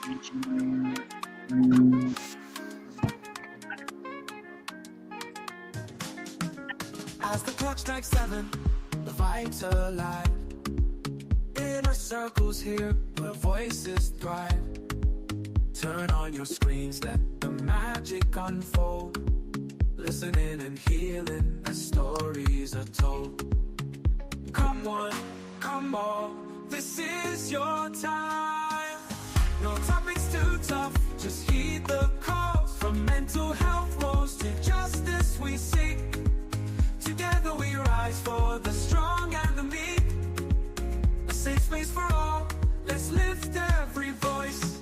As the clock strikes 7, the vibes alive. Inner circles here where voices thrive. Turn on your screens, let the magic unfold. Listening and healing as stories are told. Come one, come all, this is your time. No topics too tough, just heed the calls. From mental health woes to justice we seek. Together we rise for the strong and the meek. A safe space for all, let's lift every voice.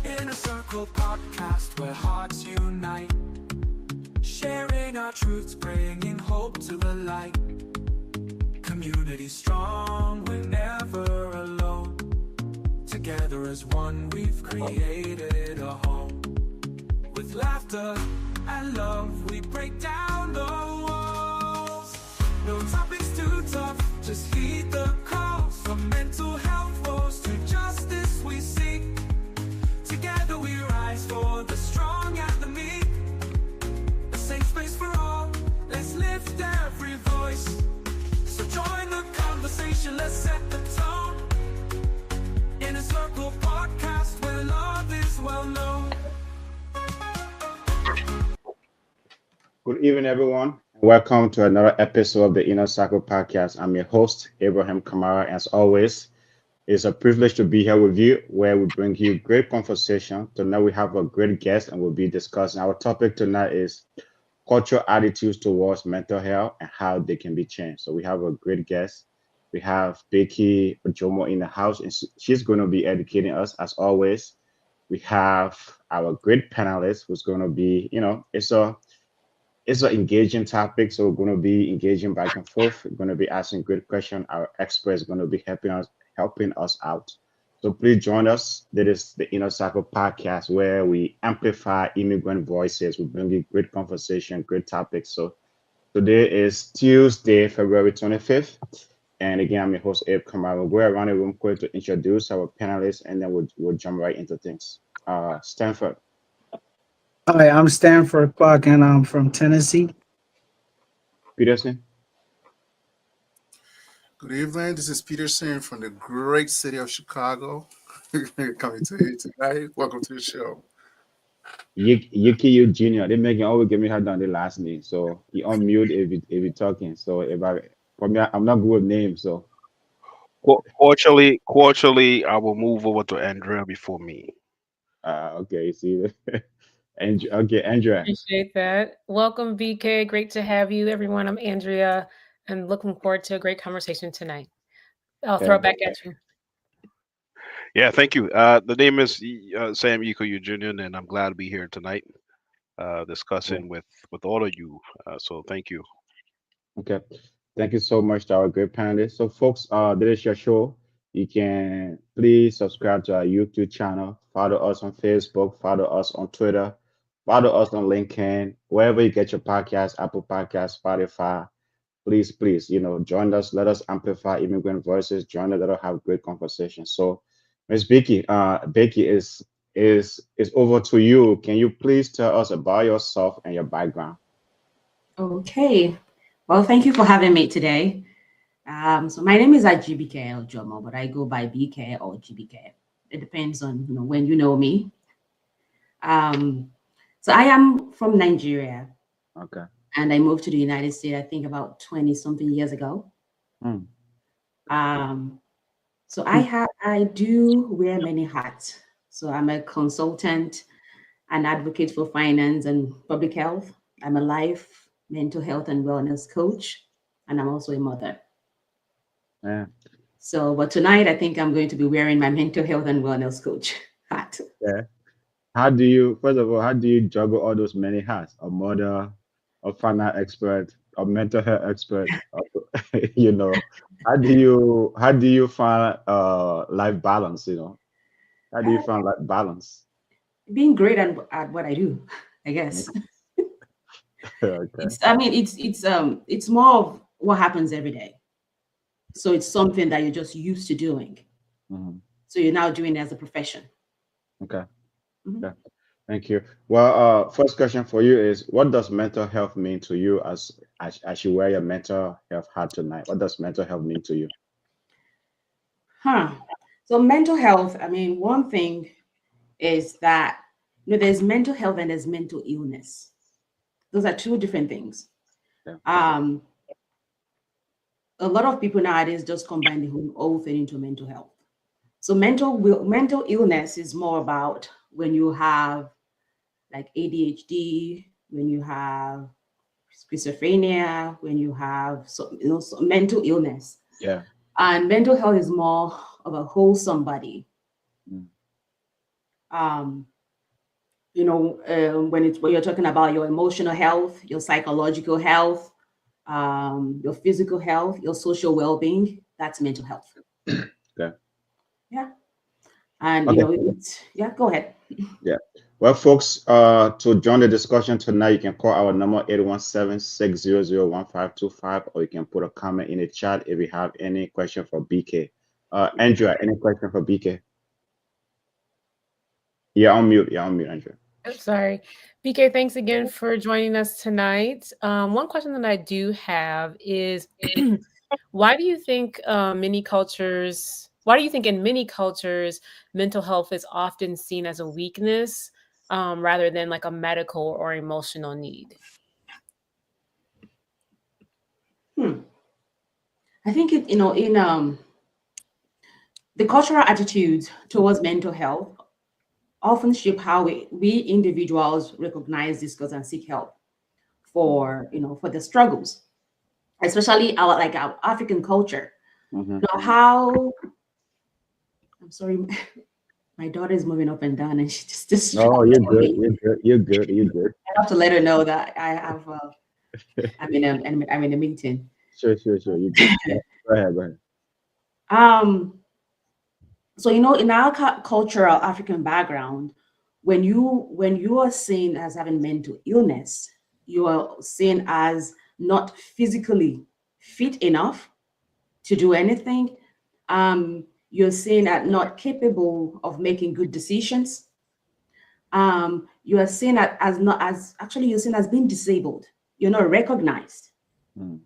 Inner Circle podcast where hearts unite. Sharing our truths, bringing hope to the light. Community strong, we're never alone. Together as one, we've created a home. With laughter and love, we break down the walls. No topics too tough, just heed the calls. From mental health woes to justice we seek. Together we rise for the strong and the meek. A safe space for all, let's lift every voice. So join the conversation, let's set the tone. Inner Circle podcast where love is well known. Good evening, everyone. Welcome to another episode of the Inner Circle podcast. I'm your host, Abraham Kamara. As always, it's a privilege to be here with you, where we bring you great conversation. Tonight, we have a great guest, and we'll be discussing. Our topic tonight is cultural attitudes towards mental health and how they can be changed. So we have a great guest. We have Becky Ojomo in the house, and she's going to be educating us as always. We have our great panelist who's going to be, it's an engaging topic, so we're going to be engaging back and forth. We're going to be asking great questions. Our experts are going to be helping us out. So please join us. This is the Inner Circle podcast, where we amplify immigrant voices. We bring you great conversation, great topics. So today is Tuesday, February 25th. And again, I'm your host, Abe Kamara. We'll go around the room quick to introduce our panelists, and then we'll jump right into things. Stanford. Hi, I'm Stanford Clark, and I'm from Tennessee. Peterson. Good evening. This is Peterson from the great city of Chicago. Coming to you tonight. Welcome to the show. Yuki Jr. They make always give me hard on the last name, so he unmute if you talking. So for me, I'm not good with names, so. Culturally, I will move over to Andrea before me. Okay, see. Okay, Andrea. Appreciate that. Welcome, BK. Great to have you, everyone. I'm Andrea, and looking forward to a great conversation tonight. I'll throw it back at you. Yeah, thank you. The name is Sam Ikoyu Jr., and I'm glad to be here tonight discussing with all of you. So thank you. Okay. Thank you so much to our great panelists. So, folks, this is your show. You can please subscribe to our YouTube channel, follow us on Facebook, follow us on Twitter, follow us on LinkedIn, wherever you get your podcast, Apple Podcasts, Spotify. Please, join us. Let us amplify immigrant voices. Join us. Let us have great conversations. So, Ms. Becky, is over to you. Can you please tell us about yourself and your background? Okay. Well, thank you for having me today. So my name is Ajibike Ojomo, but I go by BK or GBK. It depends on when you know me. So I am from Nigeria. Okay. And I moved to the United States, I think about 20 something years ago. So I do wear many hats. So I'm a consultant, an advocate for finance and public health. I'm a life, mental health and wellness coach, and I'm also a mother. Yeah. So, but tonight I think I'm going to be wearing my mental health and wellness coach hat. Yeah. How do you juggle all those many hats? A mother, a finance expert, a mental health expert. How do you find life balance? How do you find life balance? Being great at what I do, I guess. Okay. It's more of what happens every day. So it's something that you're just used to doing. Mhm. So you're now doing it as a profession. Okay. Mhm. Okay. Thank you. Well, first question for you is, what does mental health mean to you as you wear your mental health hat tonight? What does mental health mean to you? So mental health, one thing is that there's mental health and there's mental illness. Those are two different things. Yeah. A lot of people nowadays just combine the whole thing into mental health. So mental illness is more about when you have like ADHD, when you have schizophrenia, when you have so mental illness. Yeah. And mental health is more of a wholesome body. Mm. When you're talking about your emotional health, your psychological health, your physical health, your social well-being, that's mental health. Okay. Yeah. And Okay. Go ahead. Yeah. Well, folks, to join the discussion tonight, you can call our number 817-600-1525, or you can put a comment in the chat if you have any question for BK. Andrea, any question for BK? You're on mute, Andrea. Sorry. BK, thanks again for joining us tonight. One question that I do have is why do you think in many cultures, mental health is often seen as a weakness rather than like a medical or emotional need? I think the cultural attitudes towards mental health often shape how we individuals recognize, discuss, and seek help for the struggles, especially our African culture. Mm-hmm. How I'm sorry, my daughter is moving up and down, and she just distracted Oh, you're good. me. You're good. I have to let her know that I have. I'm in a meeting. Sure. You good. Go ahead. So in our cultural African background, when you are seen as having mental illness, you are seen as not physically fit enough to do anything. You're seen as not capable of making good decisions. You are seen you're seen as being disabled. You're not recognized. Mm.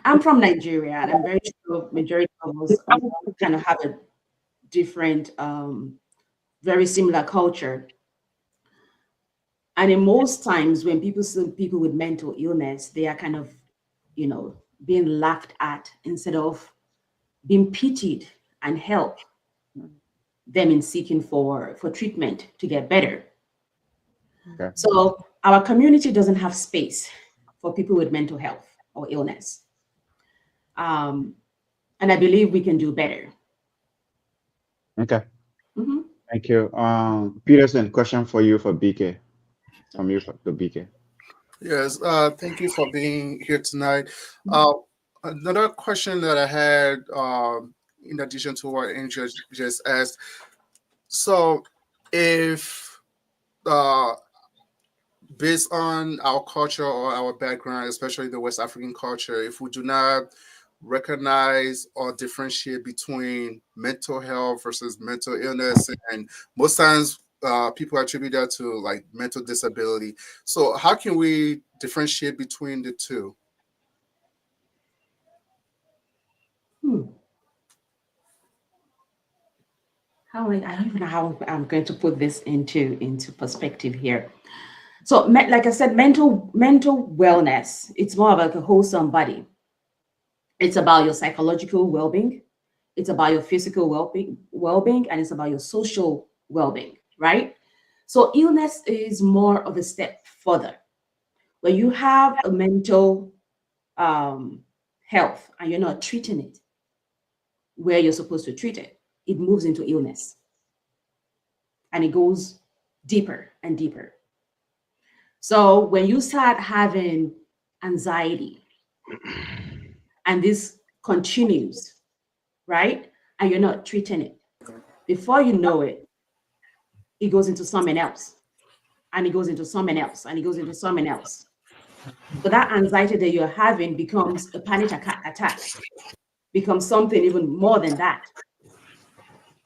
I'm from Nigeria, and I'm very sure majority of us kind of have a different, very similar culture. And in most times, when people see people with mental illness, they are kind of, being laughed at instead of being pitied and help them in seeking for treatment to get better. Okay. So our community doesn't have space for people with mental health or illness. And I believe we can do better. Okay. Mm-hmm. Thank you. Peterson, question for you for BK. From you to BK. Yes, thank you for being here tonight. Another question that I had, in addition to what Andrea just asked, so if based on our culture or our background, especially the West African culture, if we do not recognize or differentiate between mental health versus mental illness, and most times people attribute that to like mental disability. So how can we differentiate between the two? I don't even know how I'm going to put this into perspective here. So, like I said, mental wellness, it's more of like a wholesome body. It's about your psychological well-being, it's about your physical well-being, and it's about your social well-being, right? So illness is more of a step further. When you have a mental health and you're not treating it where you're supposed to treat it, it moves into illness. And it goes deeper and deeper. So when you start having anxiety and this continues, right? And you're not treating it, before you know it, it goes into something else, and it goes into something else, and it goes into something else. So that anxiety that you're having becomes a panic attack, becomes something even more than that.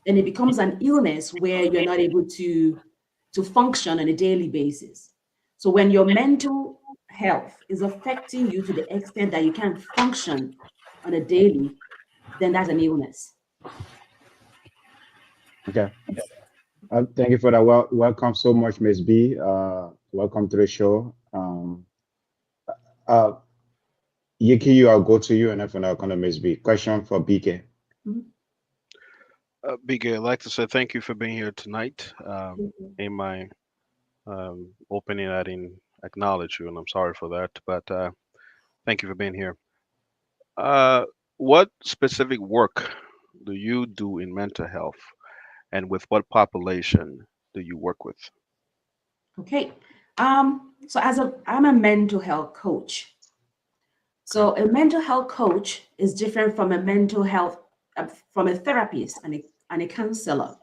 And it becomes an illness where you're not able to function on a daily basis. So when your mental health is affecting you to the extent that you can't function on a daily, then that's an illness. Okay. Thank you for that. Welcome so much, Ms. B. Welcome to the show. Yiki, I'll go to you, and then I'll come to Ms. B. Question for BK. BK, I'd like to say thank you for being here tonight. In my opening, I didn't acknowledge you, and I'm sorry for that, but thank you for being here. What specific work do you do in mental health, and with what population do you work with? Okay. So I'm a mental health coach. So a mental health coach is different from a mental health, from a therapist and a counselor.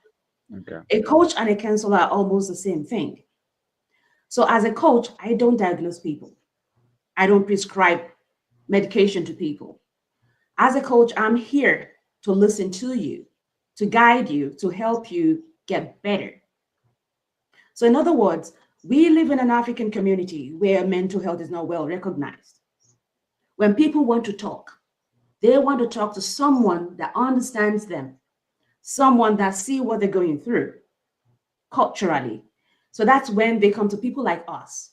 Okay. A coach and a counselor are almost the same thing. So as a coach, I don't diagnose people. I don't prescribe medication to people. As a coach, I'm here to listen to you, to guide you, to help you get better. So in other words, we live in an African community where mental health is not well recognized. When people want to talk, they want to talk to someone that understands them, someone that sees what they're going through culturally. So that's when they come to people like us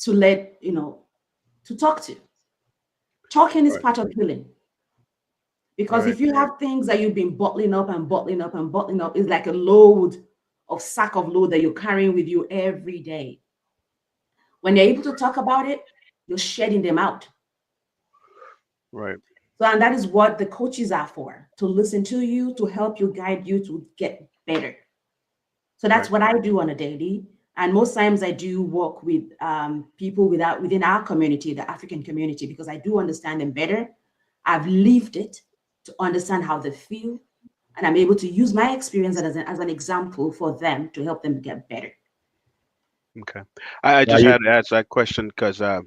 to to talk to. Talking is part of healing. Because if you have things that you've been bottling up and bottling up and bottling up, it's like a sack of load that you're carrying with you every day. When you're able to talk about it, you're shedding them out. Right. So, and that is what the coaches are for, to listen to you, to help you, guide you to get better. So that's what I do on a daily. And most times I do work with people within our community, the African community, because I do understand them better. I've lived it to understand how they feel. And I'm able to use my experience as an example for them to help them get better. Okay. I just had to ask that question because I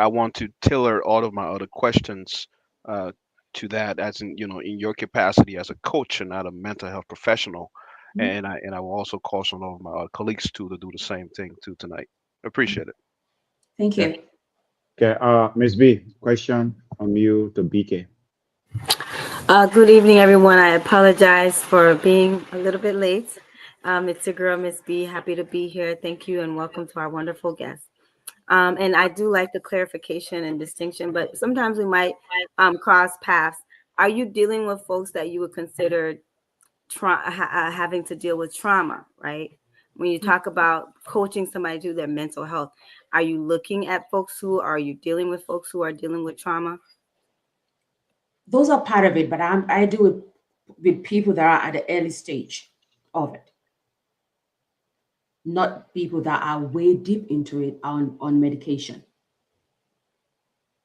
want to tailor all of my other questions to that, as in, in your capacity as a coach and not a mental health professional. Mm-hmm. And I will also caution all of my colleagues to do the same thing too tonight. Appreciate it. Thank you. Okay. Ms. B, question from you to BK. Good evening, everyone. I apologize for being a little bit late. It's your girl, Miss B. Happy to be here. Thank you and welcome to our wonderful guest. And I do like the clarification and distinction, but sometimes we might cross paths. Are you dealing with folks that you would consider having to deal with trauma, right? When you talk about coaching somebody to their mental health, are you looking at folks are you dealing with folks who are dealing with trauma? Those are part of it, but I do it with people that are at the early stage of it. Not people that are way deep into it on medication.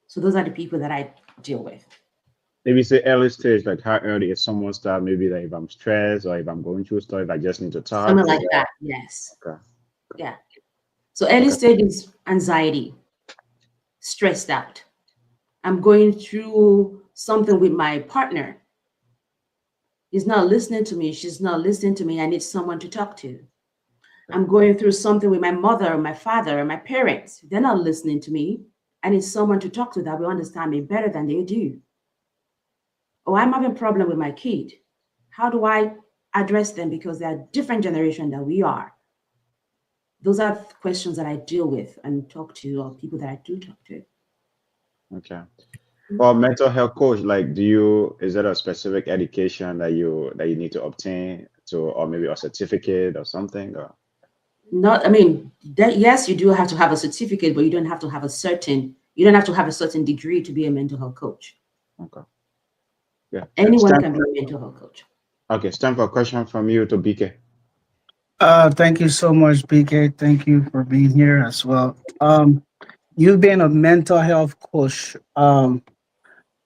So those are the people that I deal with. Maybe say early stage, like how early if someone starts, maybe like if I'm stressed or if I'm going through stuff, if I just need to talk. Something like that, yes. Okay. Yeah. So early stage is anxiety, stressed out. I'm going through something with my partner. He's not listening to me. She's not listening to me. I need someone to talk to. I'm going through something with my mother, or my father, or my parents. They're not listening to me. I need someone to talk to that will understand me better than they do. Oh, I'm having a problem with my kid. How do I address them? Because they're a different generation than we are. Those are questions that I deal with and talk to, or people that I do talk to. Okay. Well, mental health coach, like, is there a specific education that you need to obtain or maybe a certificate or something? Or? Not, I mean, yes, you do have to have a certificate, but you don't have to have a certain degree to be a mental health coach. Okay. Yeah. Anyone can be a mental health coach. Okay, it's time for a question from you to BK. Thank you so much, BK. Thank you for being here as well. You've been a mental health coach, and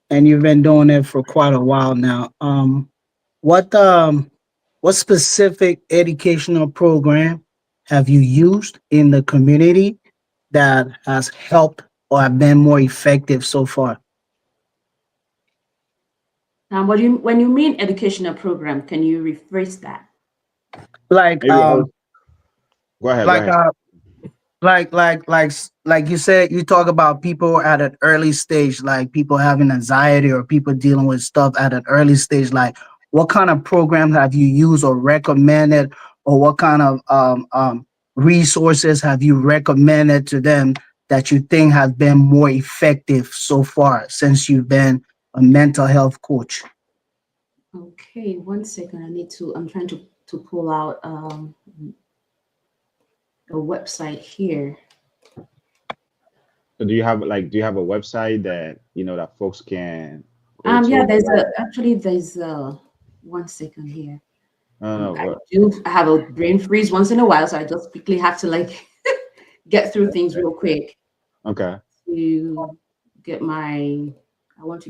you've been doing it for quite a while now. What what specific educational program have you used in the community that has helped or have been more effective so far? When you mean educational program, can you rephrase that? Like Maybe I'll go ahead. Go like ahead. like you said, you talk about people at an early stage, like people having anxiety or people dealing with stuff at an early stage. Like, what kind of programs have you used or recommended, or what kind of resources have you recommended to them that you think have been more effective so far since you've been a mental health coach? Okay, 1 second. I'm trying to pull out a website here. So do you have a website that that folks can go Yeah, to? there's 1 second here. No, I do have a brain freeze once in a while, so I just quickly have to like get through things real quick okay. to get I want to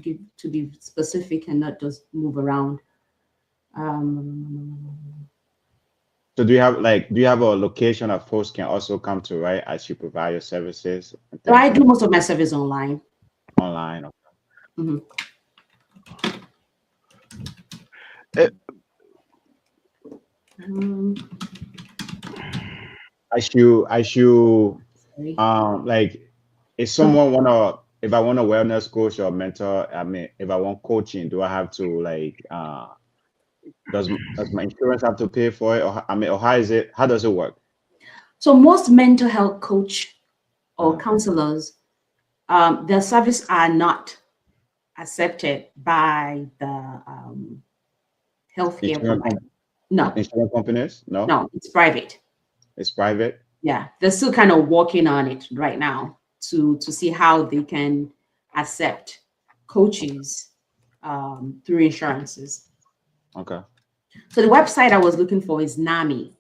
be specific and not just move around. So do you have a location that folks can also come to, right, as you provide your services? So I do most of my service online. Online. Okay. Mm-hmm. I should like if someone if I want a wellness coach or mentor, if I want coaching, do I have to does my insurance have to pay for it, or or how does it work? So most mental health coach or counselors, their service are not accepted by the healthcare provider. No. Insurance companies? No. No, it's private. It's private. Yeah, they're still kind of working on it right now to see how they can accept coaches through insurances. Okay. So the website I was looking for is NAMI.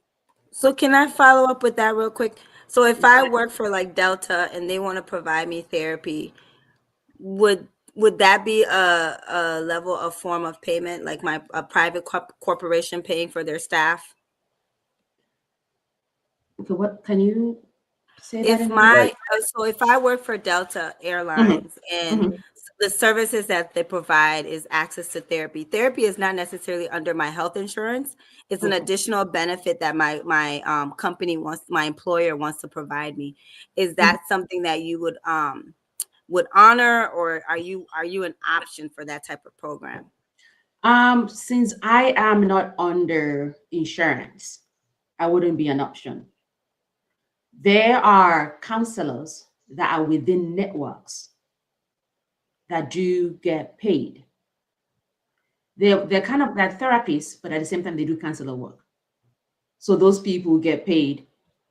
So can I follow up with that real quick? So if I work for like Delta and they want to provide me therapy, would that be a level of form of payment, like a private corporation paying for their staff? Okay, what can you say? So if I work for Delta Airlines and the services that they provide is access to therapy. Therapy is not necessarily under my health insurance. It's an additional benefit that my company my employer wants to provide me. Is that something that you would honor, or are you an option for that type of program? Since I am not under insurance, I wouldn't be an option. There are counselors that are within networks that do get paid. They're kind of like therapists, but at the same time they do counselor work. So those people get paid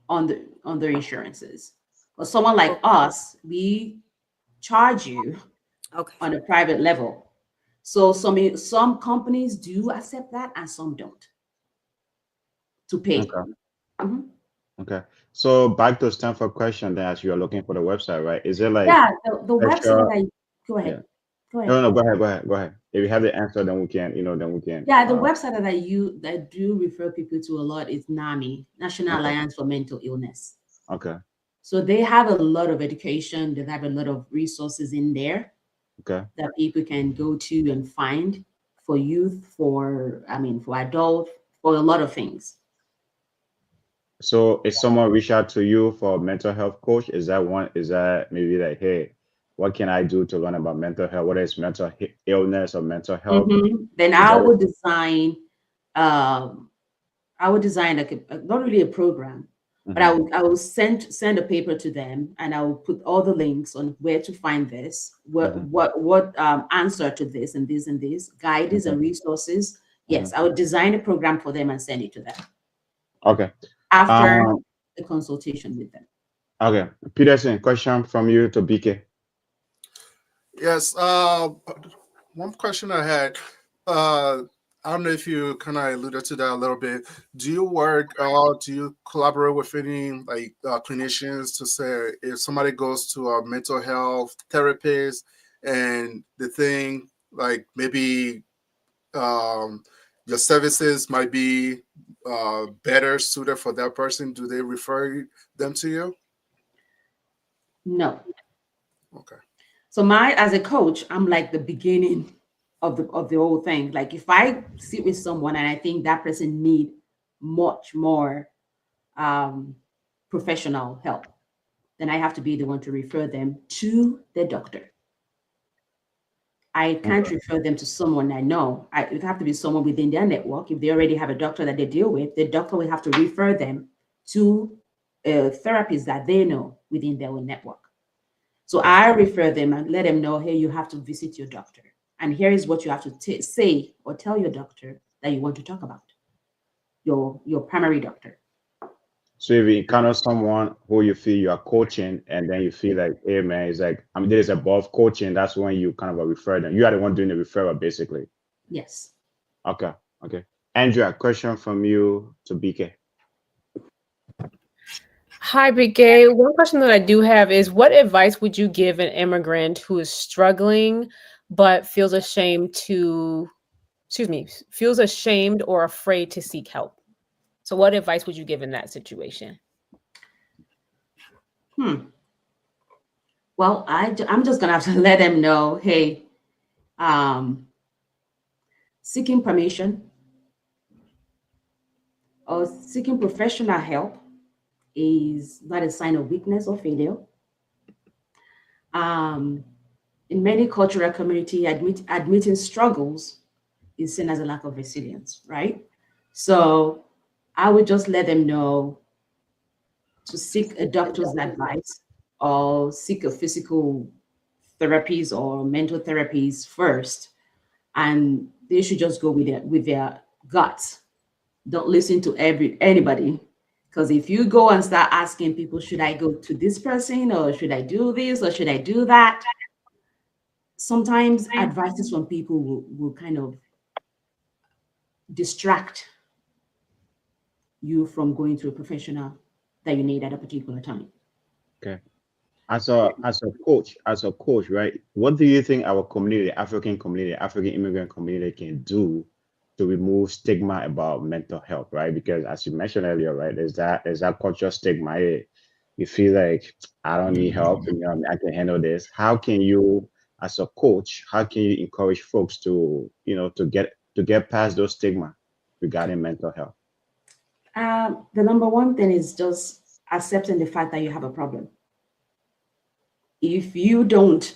on their insurances. But someone like us, we charge you on a private level. So some companies do accept that and some don't to pay. Okay. Okay. So back to Stanford question then, as you are looking for the website, right? Is it like the website go ahead. Yeah. Go ahead. No, go ahead. If you have the answer, then we can, Yeah, the website that I do refer people to a lot is NAMI, National Alliance for Mental Illness. Okay. So they have a lot of education. They have a lot of resources in there. Okay. That people can go to and find for youth, for adults, for a lot of things. So if someone reach out to you for a mental health coach, is that maybe like, hey, what can I do to learn about mental health? Whether it's mental illness or mental health? Then I would design like not really a program, but I will send a paper to them, and I will put all the links on where to find this, what answer to this and this and this, guidance and resources. Yes, I would design a program for them and send it to them. Okay. After the consultation with them. Okay. Peterson, question from you to BK. Yes. One question I had. I don't know if you kind of alluded to that a little bit. Do you work or do you collaborate with any clinicians to say if somebody goes to a mental health therapist and the thing like maybe your services might be better suited for that person, do they refer them to you? No. Okay. So as a coach, I'm like the beginning of the whole thing. Like if I sit with someone and I think that person need much more professional help, then I have to be the one to refer them to the doctor. I can't refer them to someone I know. It have to be someone within their network. If they already have a doctor that they deal with, the doctor will have to refer them to therapists that they know within their own network. So I refer them and let them know, hey, you have to visit your doctor. And here is what you have to say or tell your doctor that you want to talk about, your primary doctor. So if you encounter someone who you feel you are coaching and then you feel like, hey man, it's like, I mean, there's above coaching, that's when you kind of refer them. You are the one doing the referral, basically. Yes. Okay. Andrea, question from you to BK. Hi, BK. One question that I do have is, what advice would you give an immigrant who is struggling but feels ashamed or afraid to seek help? So what advice would you give in that situation? Well, I'm just gonna have to let them know, hey, seeking permission or seeking professional help is not a sign of weakness or failure. In many cultural community, admitting struggles is seen as a lack of resilience, right? So I would just let them know to seek a doctor's advice or seek a physical therapies or mental therapies first, and they should just go with their guts. Don't listen to anybody, because if you go and start asking people, should I go to this person or should I do this or should I do that, sometimes advices from people will kind of distract you from going to a professional that you need at a particular time. Okay. As a coach, right? What do you think our community, African immigrant community, can do to remove stigma about mental health, right? Because as you mentioned earlier, right, there's that cultural stigma. Hey, you feel like I don't need help, I can handle this. How can you, as a coach, how can you encourage folks to, to get past those stigma regarding mental health? The number one thing is just accepting the fact that you have a problem. If you don't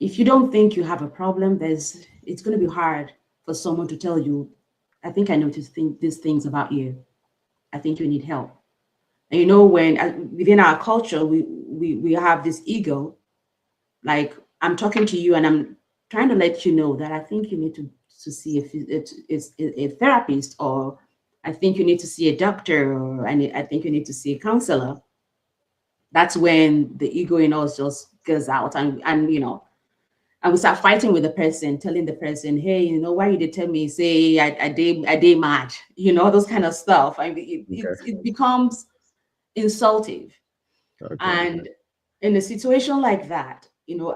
think you have a problem, it's going to be hard for someone to tell you, I think I noticed these things about you. I think you need help. And when within our culture, we have this ego, like I'm talking to you and I'm trying to let you know that I think you need to see a therapist, or I think you need to see a doctor, or I think you need to see a counselor. That's when the ego in us just goes out and we start fighting with the person, telling the person, hey, why you did tell me, say I did mad, those kind of stuff. It becomes insultive. Okay. And in a situation like that,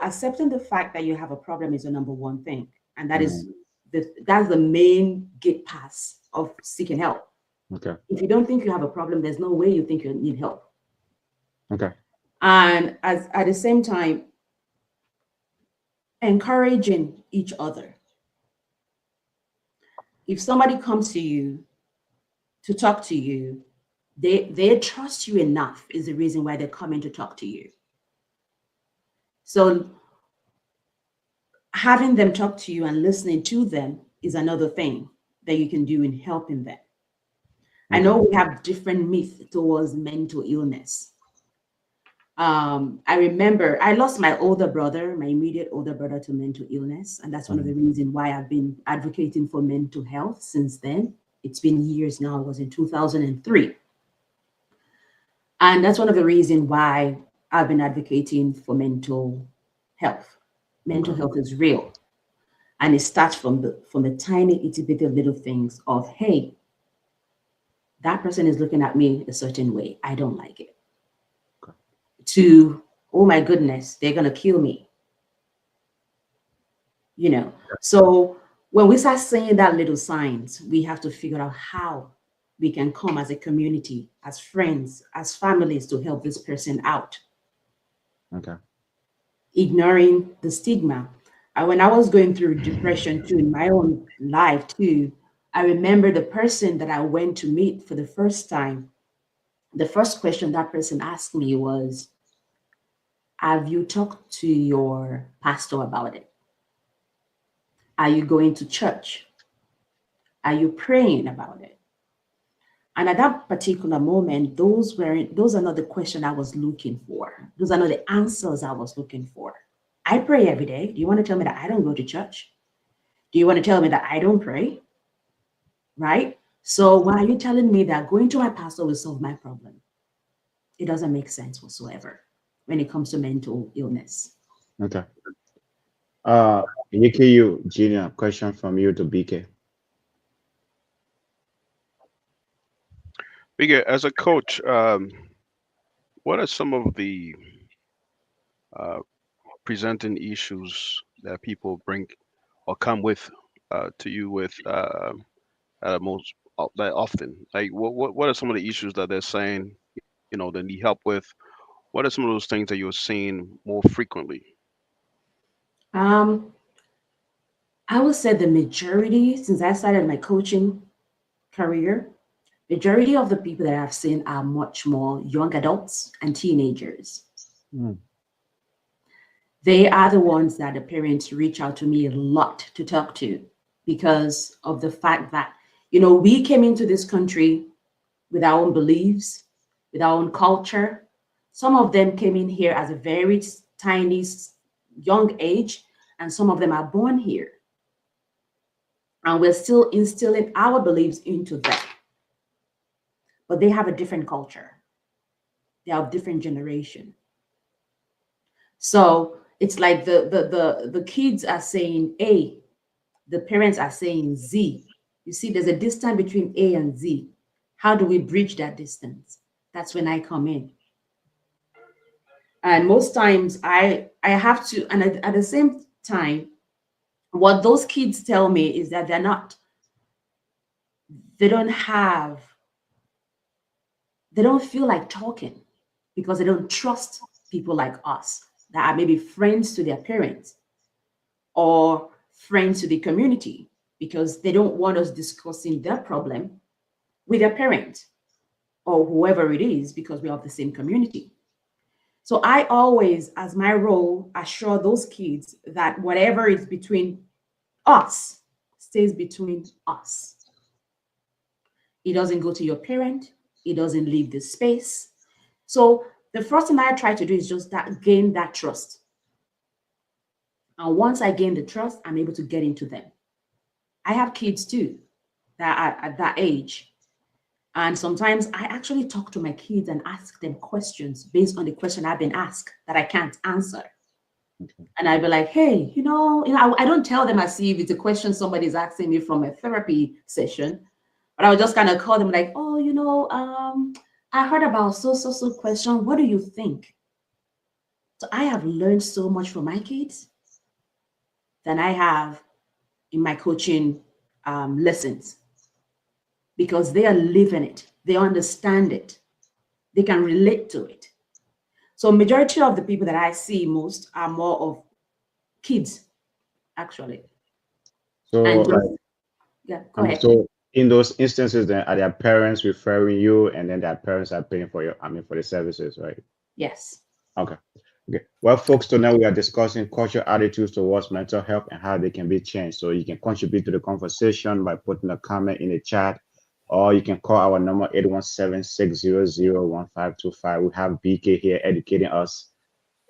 accepting the fact that you have a problem is the number one thing. And that is that's the main gate pass of seeking help. Okay. If you don't think you have a problem, there's no way you think you need help. Okay. And at the same time, encouraging each other. If somebody comes to you to talk to you, they trust you enough is the reason why they're coming to talk to you. So having them talk to you and listening to them is another thing that you can do in helping them. I know we have different myths towards mental illness. I remember I lost my immediate older brother to mental illness. And that's one of the reasons why I've been advocating for mental health since then. It's been years now. It was in 2003. And that's one of the reasons why I've been advocating for mental health. Mental health is real. And it starts from the tiny, itty bitty little things of, hey, that person is looking at me a certain way. I don't like it. To, oh my goodness, they're going to kill me. So when we start seeing that little signs, we have to figure out how we can come as a community, as friends, as families to help this person out. Okay. Ignoring the stigma. When I was going through depression too in my own life too, I remember the person that I went to meet for the first time. The first question that person asked me was, have you talked to your pastor about it? Are you going to church? Are you praying about it? And at that particular moment, those are not the questions I was looking for. Those are not the answers I was looking for. I pray every day. Do you want to tell me that I don't go to church? Do you want to tell me that I don't pray? Right? So why are you telling me that going to my pastor will solve my problem? It doesn't make sense whatsoever when it comes to mental illness. Okay. Nikiyu Junior, question from you to BK. BK, as a coach, what are some of the presenting issues that people bring or come with to you with most that often? Like, what are some of the issues that they're saying, they need help with? What are some of those things that you're seeing more frequently? I would say the majority, since I started my coaching career, majority of the people that I've seen are much more young adults and teenagers. They are the ones that the parents reach out to me a lot to talk to because of the fact that, we came into this country with our own beliefs, with our own culture. Some of them came in here as a very tiny, young age, and some of them are born here. And we're still instilling our beliefs into them. But they have a different culture. They are a different generation. So it's like the kids are saying A, the parents are saying Z. You see, there's a distance between A and Z. How do we bridge that distance? That's when I come in. And most times I have to, and at the same time, what those kids tell me is that they don't feel like talking because they don't trust people like us that are maybe friends to their parents or friends to the community, because they don't want us discussing their problem with their parent or whoever it is, because we are of the same community. So I always, as my role, assure those kids that whatever is between us stays between us. It doesn't go to your parent. It doesn't leave the space. So the first thing I try to do is just gain that trust. And once I gain the trust, I'm able to get into them. I have kids too that are at that age. And sometimes I actually talk to my kids and ask them questions based on the question I've been asked that I can't answer. Okay. And I'd be like, hey, I don't tell them as if it's a question somebody's asking me from a therapy session, but I would just kind of call them like, oh, I heard about so question. What do you think? So I have learned so much from my kids than I have in my coaching lessons, because they are living it. They understand it. They can relate to it. So majority of the people that I see most are more of kids, actually. So, yeah, go ahead. So in those instances, then are their parents referring you, and then their parents are paying for for the services, right? Yes. Okay. Well, folks, tonight we are discussing cultural attitudes towards mental health and how they can be changed. So you can contribute to the conversation by putting a comment in the chat, or you can call our number 817-600-1525. We have BK here educating us,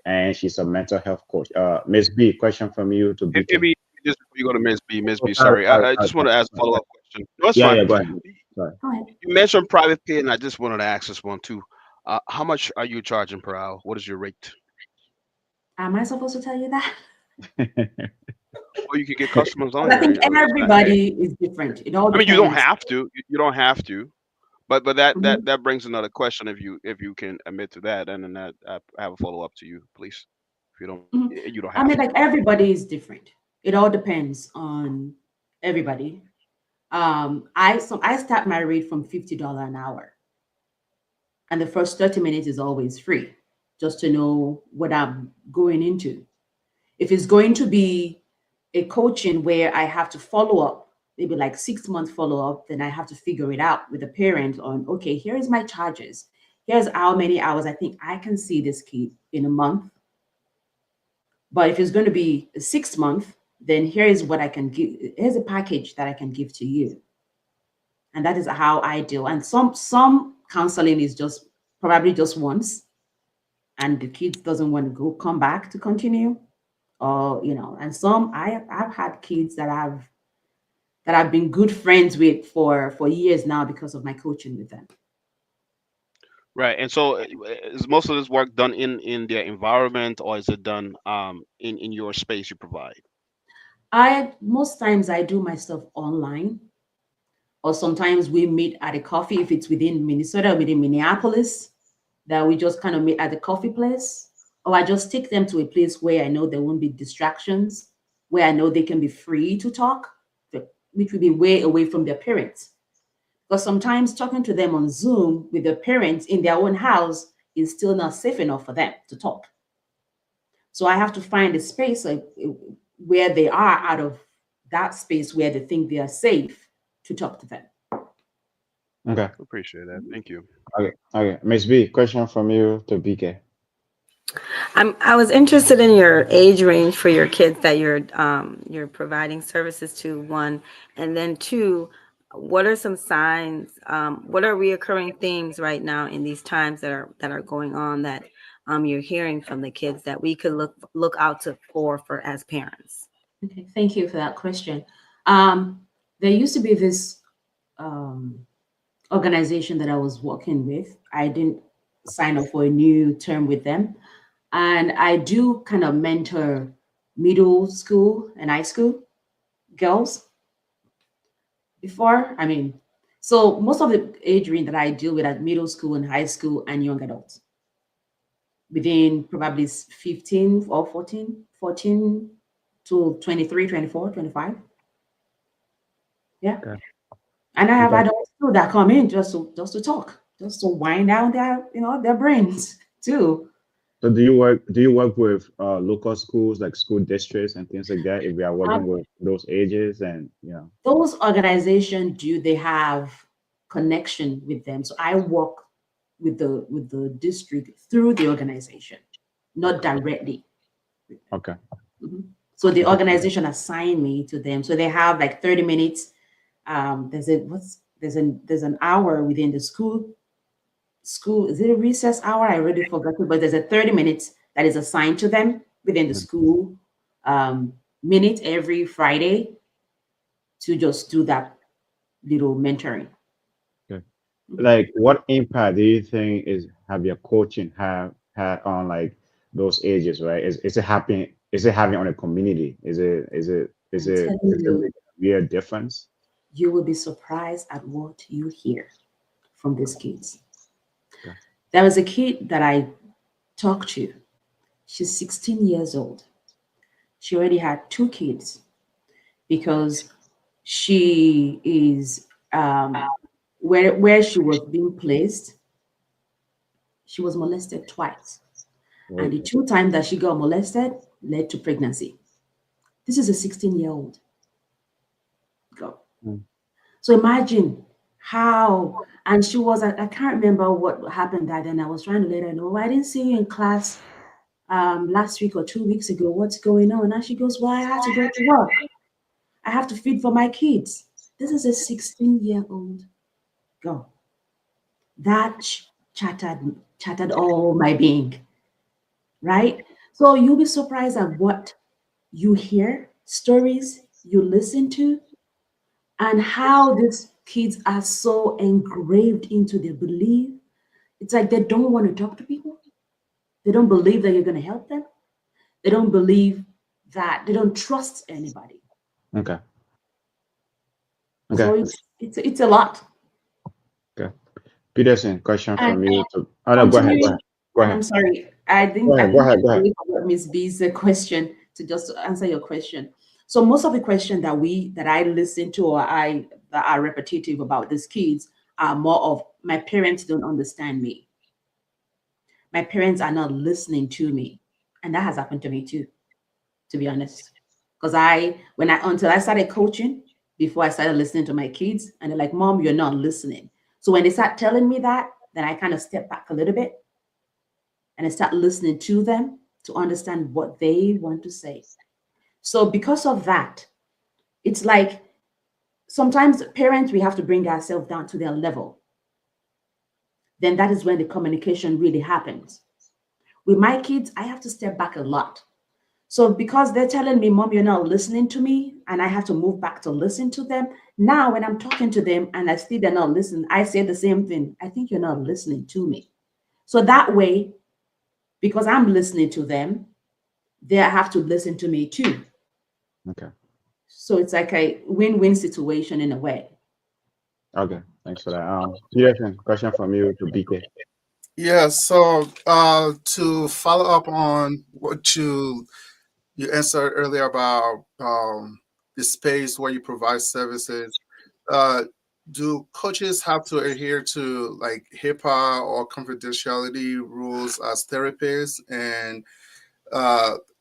and she's a mental health coach. Ms. B, question from you to BK. Maybe just before you go to Ms. B, sorry, I just want to ask a follow-up question. No, that's fine. Yeah, go ahead. Go ahead. You mentioned private pay, and I just wanted to ask this one too. How much are you charging per hour? What is your rate? Am I supposed to tell you that? Or you can get customers on. I think everybody is different. It all depends. You don't have to. You don't have to. But that brings another question. If you can admit to that, and then I have a follow up to you, please. If you don't, you don't have. Like everybody is different. It all depends on everybody. I start my rate from $50 an hour, and the first 30 minutes is always free, just to know what I'm going into. If it's going to be a coaching where I have to follow up, maybe like 6 month follow up, then I have to figure it out with the parent on, okay, here is my charges. Here's how many hours I think I can see this kid in a month. But if it's going to be 6 months, then here is what I can give. Here's a package that I can give to you. And that is how I deal. And some counseling is just probably just once, and the kid doesn't want to come back to continue. Or, and some I've had kids that I've been good friends with for years now because of my coaching with them. Right. And so is most of this work done in their environment, or is it done in your space you provide? Most times I do my stuff online, or sometimes we meet at a coffee if it's within Minnesota, within Minneapolis, that we just kind of meet at the coffee place. Or I just take them to a place where I know there won't be distractions, where I know they can be free to talk, which will be way away from their parents. Because sometimes talking to them on Zoom with their parents in their own house is still not safe enough for them to talk. So I have to find a space where they are out of that space where they think they are safe to talk to them. Okay. Appreciate that. Thank you. Okay. Ms. B, question from you to BK. I was interested in your age range for your kids that you're providing services to, one, and then two, what are some signs? What are reoccurring themes right now in these times that are going on that you're hearing from the kids that we could look out for as parents? Okay, thank you for that question. There used to be this organization that I was working with. I didn't sign up for a new term with them. And I do kind of mentor middle school and high school girls before. So most of the age range that I deal with at middle school and high school and young adults, within probably 15 or 14 to 23, 24, 25. Yeah. Okay. And I have adults too that come in just to talk, just to wind down their brains too. So do you work with local schools, like school districts and things like that, if we are working with those ages? And those organizations, they have connection with them? So I work with the district through the organization, not directly. Okay. Mm-hmm. So the organization assigned me to them. So they have like 30 minutes. There's an hour within the school. Is it a recess hour? I already forgot, but there's a 30 minutes that is assigned to them within the school minute every Friday to just do that little mentoring. Okay. Like, what impact do you think have your coaching had on like those ages, right? Is it having on a community? Is it a real difference? You will be surprised at what you hear from these kids. Okay. There was a kid that I talked to. She's 16 years old. She already had 2 kids because she is where she was being placed. She was molested twice. Right. And the 2 times that she got molested led to pregnancy. This is a 16-year-old girl. So imagine how, and she was, I can't remember what happened that then. I was trying to let her know, I didn't see you in class last week or 2 weeks ago. What's going on? And she goes, well, I have to go to work. I have to feed for my kids. This is a 16-year-old girl. That chattered all my being, right? So you'll be surprised at what you hear, stories you listen to, and how these kids are so engraved into their belief. It's like they don't want to talk to people. They don't believe that you're going to help them. They don't believe that, they don't trust anybody. Okay. So it's a lot. Okay. Peterson, question from you. Go ahead. I'm sorry. I didn't. Go ahead. Ms. B's question to answer your question. So most of the questions that I listen to or that are repetitive about these kids are more of my parents don't understand me. My parents are not listening to me. And that has happened to me too, to be honest. Because until I started coaching, before I started listening to my kids, and they're like, Mom, you're not listening. So when they start telling me that, then I kind of step back a little bit and I start listening to them to understand what they want to say. So because of that, it's like sometimes parents, we have to bring ourselves down to their level. Then that is when the communication really happens. With my kids, I have to step back a lot. So because they're telling me, Mom, you're not listening to me, and I have to move back to listen to them. Now, when I'm talking to them and I see they're not listening, I say the same thing. I think you're not listening to me. So that way, because I'm listening to them, they have to listen to me too. Okay. So it's like a win-win situation in a way. Okay. Thanks for that. Peterson, question from you to BK. Yeah, so to follow up on what you answered earlier about the space where you provide services, do coaches have to adhere to like HIPAA or confidentiality rules as therapists? And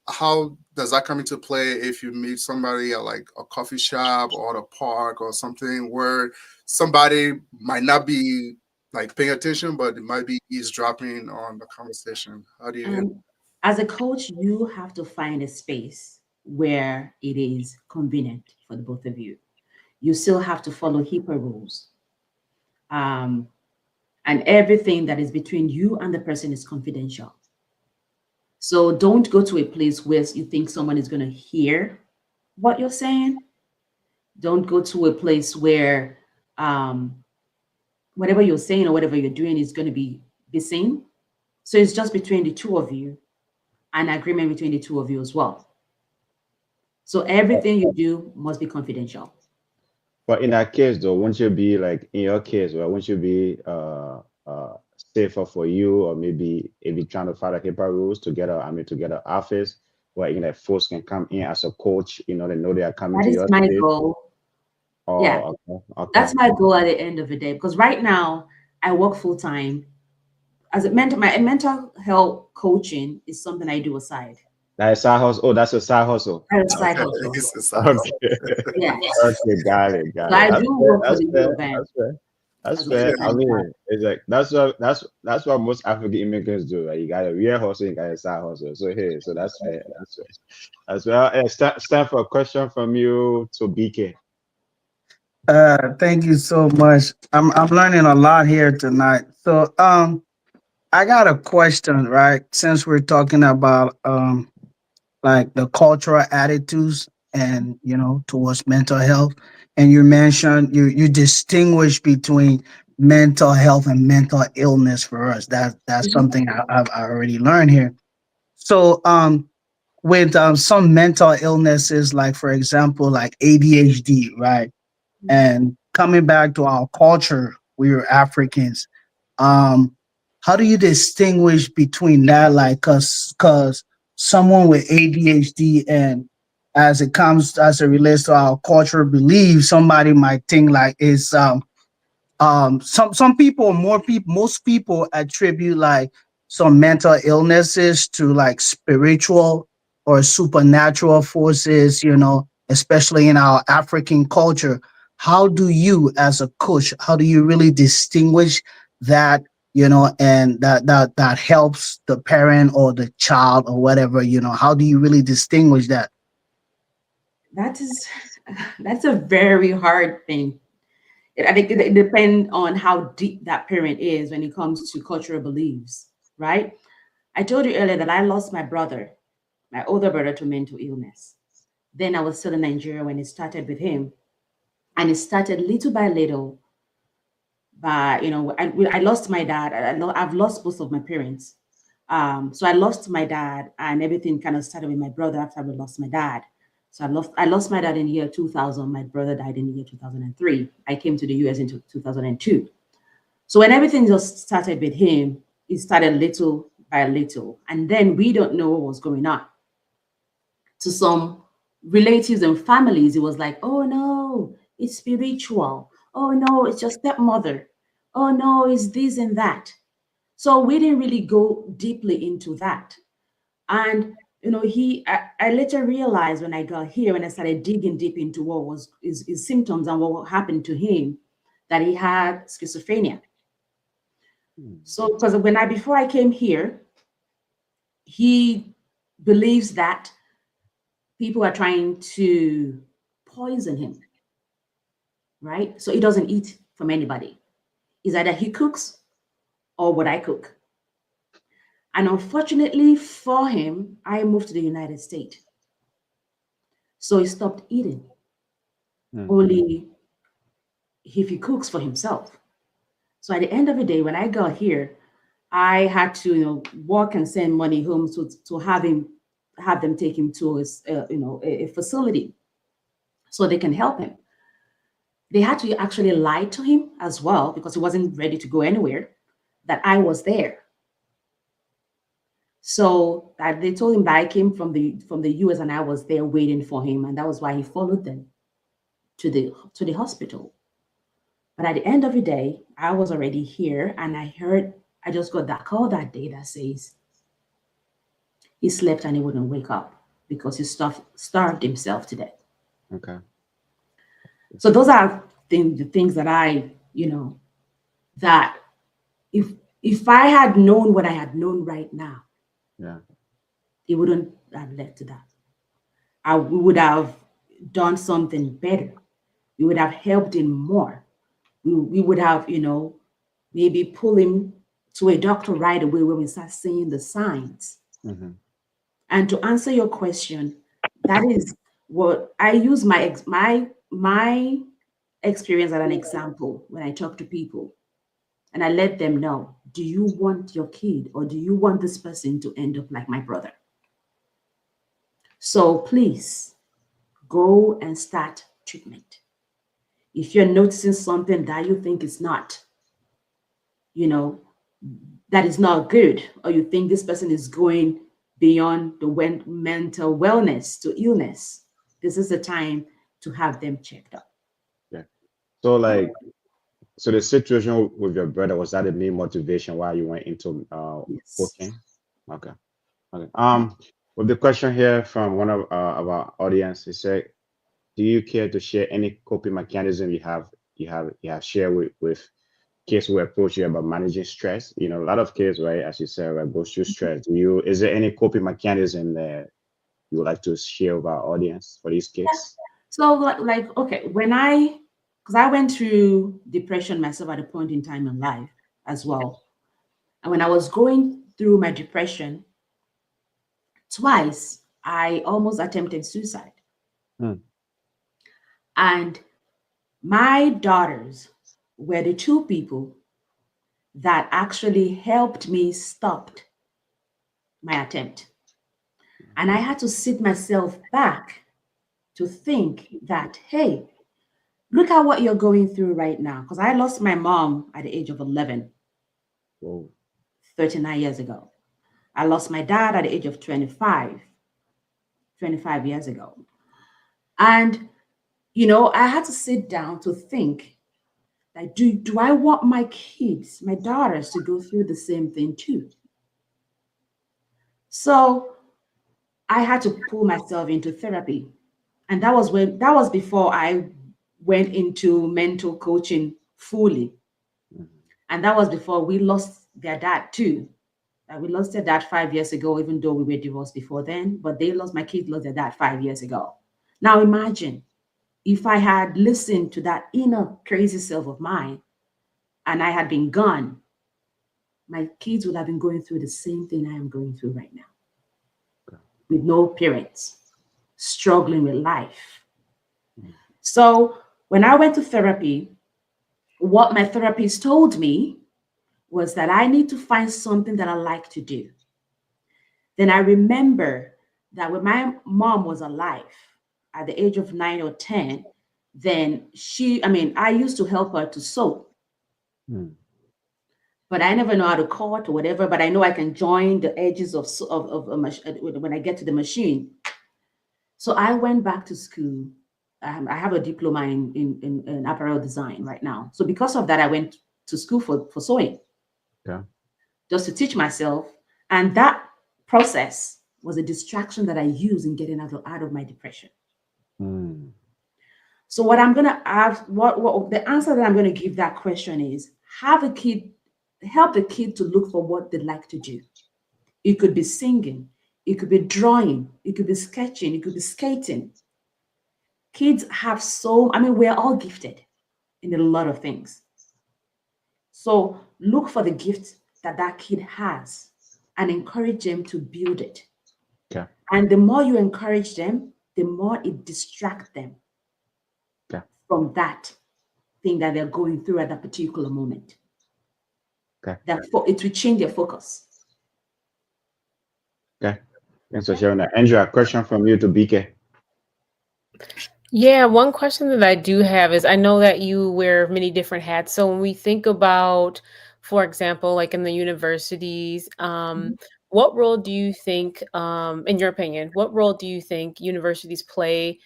how does that come into play if you meet somebody at like a coffee shop or at a park or something where somebody might not be like paying attention, but it might be eavesdropping on the conversation? How do you? As a coach, you have to find a space where it is convenient for the both of you. You still have to follow HIPAA rules. And everything that is between you and the person is confidential. So don't go to a place where you think someone is going to hear what you're saying. Don't go to a place where whatever you're saying or whatever you're doing is going to be seen. So it's just between the two of you, an agreement between the two of you as well. So everything you do must be confidential. But in that case, though, wouldn't you be like in your case, well, wouldn't you be safer for you, or maybe if you're trying to follow HIPAA rules to get an office where folks can come in as a coach, they know they are coming That to is your my space? goal. Oh, Yeah, okay. that's my goal at the end of the day. Because right now I work full time as a mentor. My mental health coaching is something I do aside. That's a side hustle. Oh, that's a side hustle. That's a side Okay, hustle. it's a side hustle. Okay. Yeah. Okay, got it. So I do work for the UN. That's fair. That's as a fair. I full-time mean, job. it's like that's what most African immigrants do, right? You got a real hustle, you got a side hustle. So hey, so that's fair. That's fair. As well. Stand for a question from you to BK. Thank you so much. I'm learning a lot here tonight. So I got a question, right? Since we're talking about like the cultural attitudes and towards mental health, and you mentioned you distinguish between mental health and mental illness for us. That's something I've already learned here. So with some mental illnesses, like for example, like ADHD, right? And coming back to our culture, we are Africans. Um, how do you distinguish between that? Like, cause someone with ADHD, and as it relates to our cultural beliefs, somebody might think like it's some people, most people attribute like some mental illnesses to like spiritual or supernatural forces, especially in our African culture. How do you, as a coach, how do you really distinguish that, and that helps the parent or the child or whatever, how do you really distinguish that? That's a very hard thing. I think it depends on how deep that parent is when it comes to cultural beliefs, right? I told you earlier that I lost my older brother, to mental illness. Then I was still in Nigeria when it started with him. And it started little by little. But, I lost my dad. I've lost both of my parents. So I lost my dad, and everything kind of started with my brother after I lost my dad. So I lost my dad in the year 2000. My brother died in the year 2003. I came to the US in 2002. So when everything just started with him, it started little by little. And then we don't know what was going on. To some, relatives and families, it was like, oh no, it's spiritual. Oh no, it's your stepmother. Oh no, it's this and that. So we didn't really go deeply into that. And I later realized when I got here, when I started digging deep into what was his symptoms and what happened to him, that he had schizophrenia. So because before I came here, he believes that people are trying to poison him, right? So he doesn't eat from anybody. It's either he cooks or what I cook. And unfortunately for him, I moved to the United States. So he stopped eating. Only if he cooks for himself. So at the end of the day, when I got here, I had to work and send money home to have them take him to a facility so they can help him. They had to actually lie to him as well because he wasn't ready to go anywhere, that I was there. So they told him that I came from the US and I was there waiting for him, and that was why he followed them to the hospital. But at the end of the day, I was already here, and I just got that call that day that says he slept and he wouldn't wake up because he starved himself to death. Okay. So those are the things that that if I had known what I had known right now, it wouldn't have led to that. We would have done something better. We would have helped him more. We would have, maybe pull him to a doctor right away when we start seeing the signs. And to answer your question, that is what I use my experience as an example when I talk to people. And I let them know, do you want your kid or do you want this person to end up like my brother? So please go and start treatment. If you're noticing something that you think is not, that is not good, or you think this person is going beyond the mental wellness to illness, this is the time to have them checked up. Yeah. So the situation with your brother, was that the main motivation why you went into cocaine? Okay. With the question here from one of our audience, he said, do you care to share any coping mechanism you have shared with kids who approach you about managing stress? A lot of kids, right, as you said, right, go through stress. Is there any coping mechanism that you would like to share with our audience for these kids? So okay, because I went through depression myself at a point in time in life as well. And when I was going through my depression, twice I almost attempted suicide. And my daughters were the two people that actually helped me stop my attempt. And I had to sit myself back to think that, hey, look at what you're going through right now. Because I lost my mom at the age of 11, 39 years ago. I lost my dad at the age of 25 years ago. And, I had to sit down to think, like, do I want my kids, my daughters, to go through the same thing too? So I had to pull myself into therapy. And that was before I went into mental coaching fully. And that was before we lost their dad too. We lost their dad 5 years ago, even though we were divorced before then, but my kids lost their dad 5 years ago. Now imagine if I had listened to that inner crazy self of mine and I had been gone, my kids would have been going through the same thing I am going through right now. With no parents, struggling with life. So when I went to therapy, what my therapist told me was that I need to find something that I like to do. Then I remember that when my mom was alive at the age of 9 or 10, then I used to help her to sew. But I never know how to cut or whatever, but I know I can join the edges of a machine when I get to the machine. So I went back to school. I have a diploma in apparel design right now. So because of that, I went to school for sewing. Yeah. Just to teach myself. And that process was a distraction that I used in getting out of my depression. Mm. So what I'm gonna ask, what the answer that I'm gonna give that question is, help the kid to look for what they like to do. It could be singing, it could be drawing, it could be sketching, it could be skating. Kids have we're all gifted in a lot of things. So look for the gift that kid has and encourage them to build it. Okay. And the more you encourage them, the more it distracts them from that thing that they're going through at that particular moment. Okay. It will change their focus. Okay. Thanks for sharing that. Andrea, a question from you to BK. Yeah, one question that I do have is, I know that you wear many different hats. So when we think about, for example, like in the universities, what role do you think, in your opinion, what role do you think universities play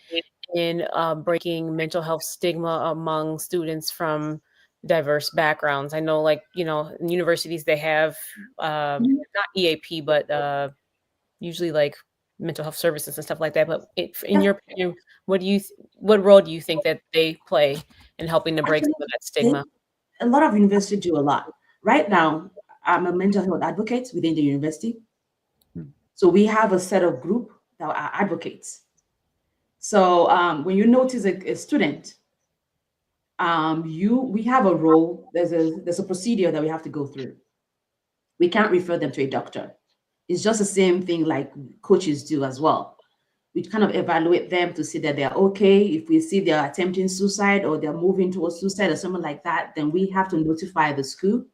in breaking mental health stigma among students from diverse backgrounds? I know, like, in universities they have not EAP, but usually like mental health services and stuff like that. But in your opinion, what role do you think that they play in helping to break some of that stigma? A lot of universities do a lot. Right now, I'm a mental health advocate within the university. So we have a set of group that are advocates. So when you notice a student, we have a role. There's a procedure that we have to go through. We can't refer them to a doctor. It's just the same thing like coaches do as well. We kind of evaluate them to see that they're okay. If we see they're attempting suicide or they're moving towards suicide or something like that, then we have to notify the school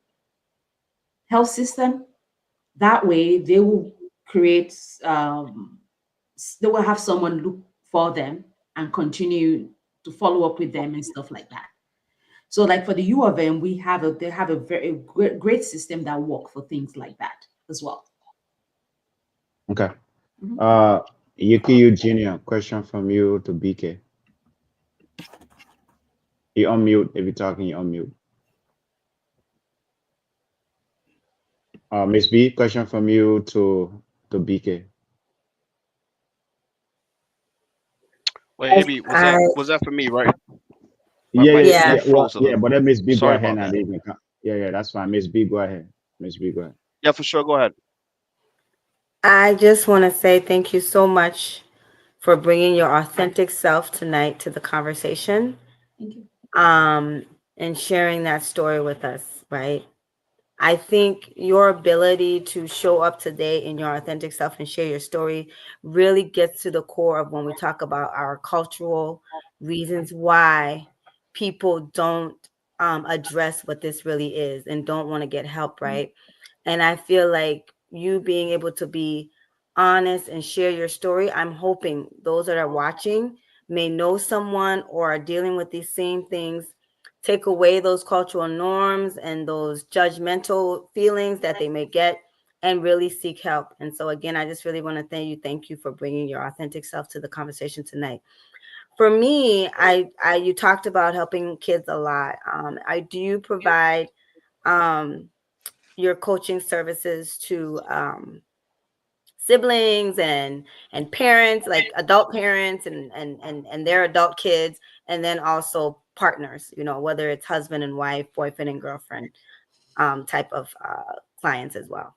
health system. That way they will create, they will have someone look for them and continue to follow up with them and stuff like that. So like for the U of M, they have a very great system that work for things like that as well. Okay. Yuki Jr., question from you to BK. You unmute. If you're talking, you unmute. Miss B, question from you to BK. Wait, AB, was that for me, right? Yeah, Froze but let Miss B go Sorry ahead about and that. yeah, that's fine. Miss B, go ahead. Miss B, go ahead. Yeah, for sure. Go ahead. I just want to say thank you so much for bringing your authentic self tonight to the conversation. Thank you. And sharing that story with us, right? I think your ability to show up today in your authentic self and share your story really gets to the core of when we talk about our cultural reasons why people don't address what this really is and don't want to get help, right? And I feel like you being able to be honest and share your story, I'm hoping those that are watching may know someone or are dealing with these same things, take away those cultural norms and those judgmental feelings that they may get and really seek help. And so again, I just really want to thank you for bringing your authentic self to the conversation tonight. For me, you talked about helping kids a lot. I do provide your coaching services to siblings and parents, like adult parents and their adult kids, and then also partners, whether it's husband and wife, boyfriend and girlfriend type of clients as well.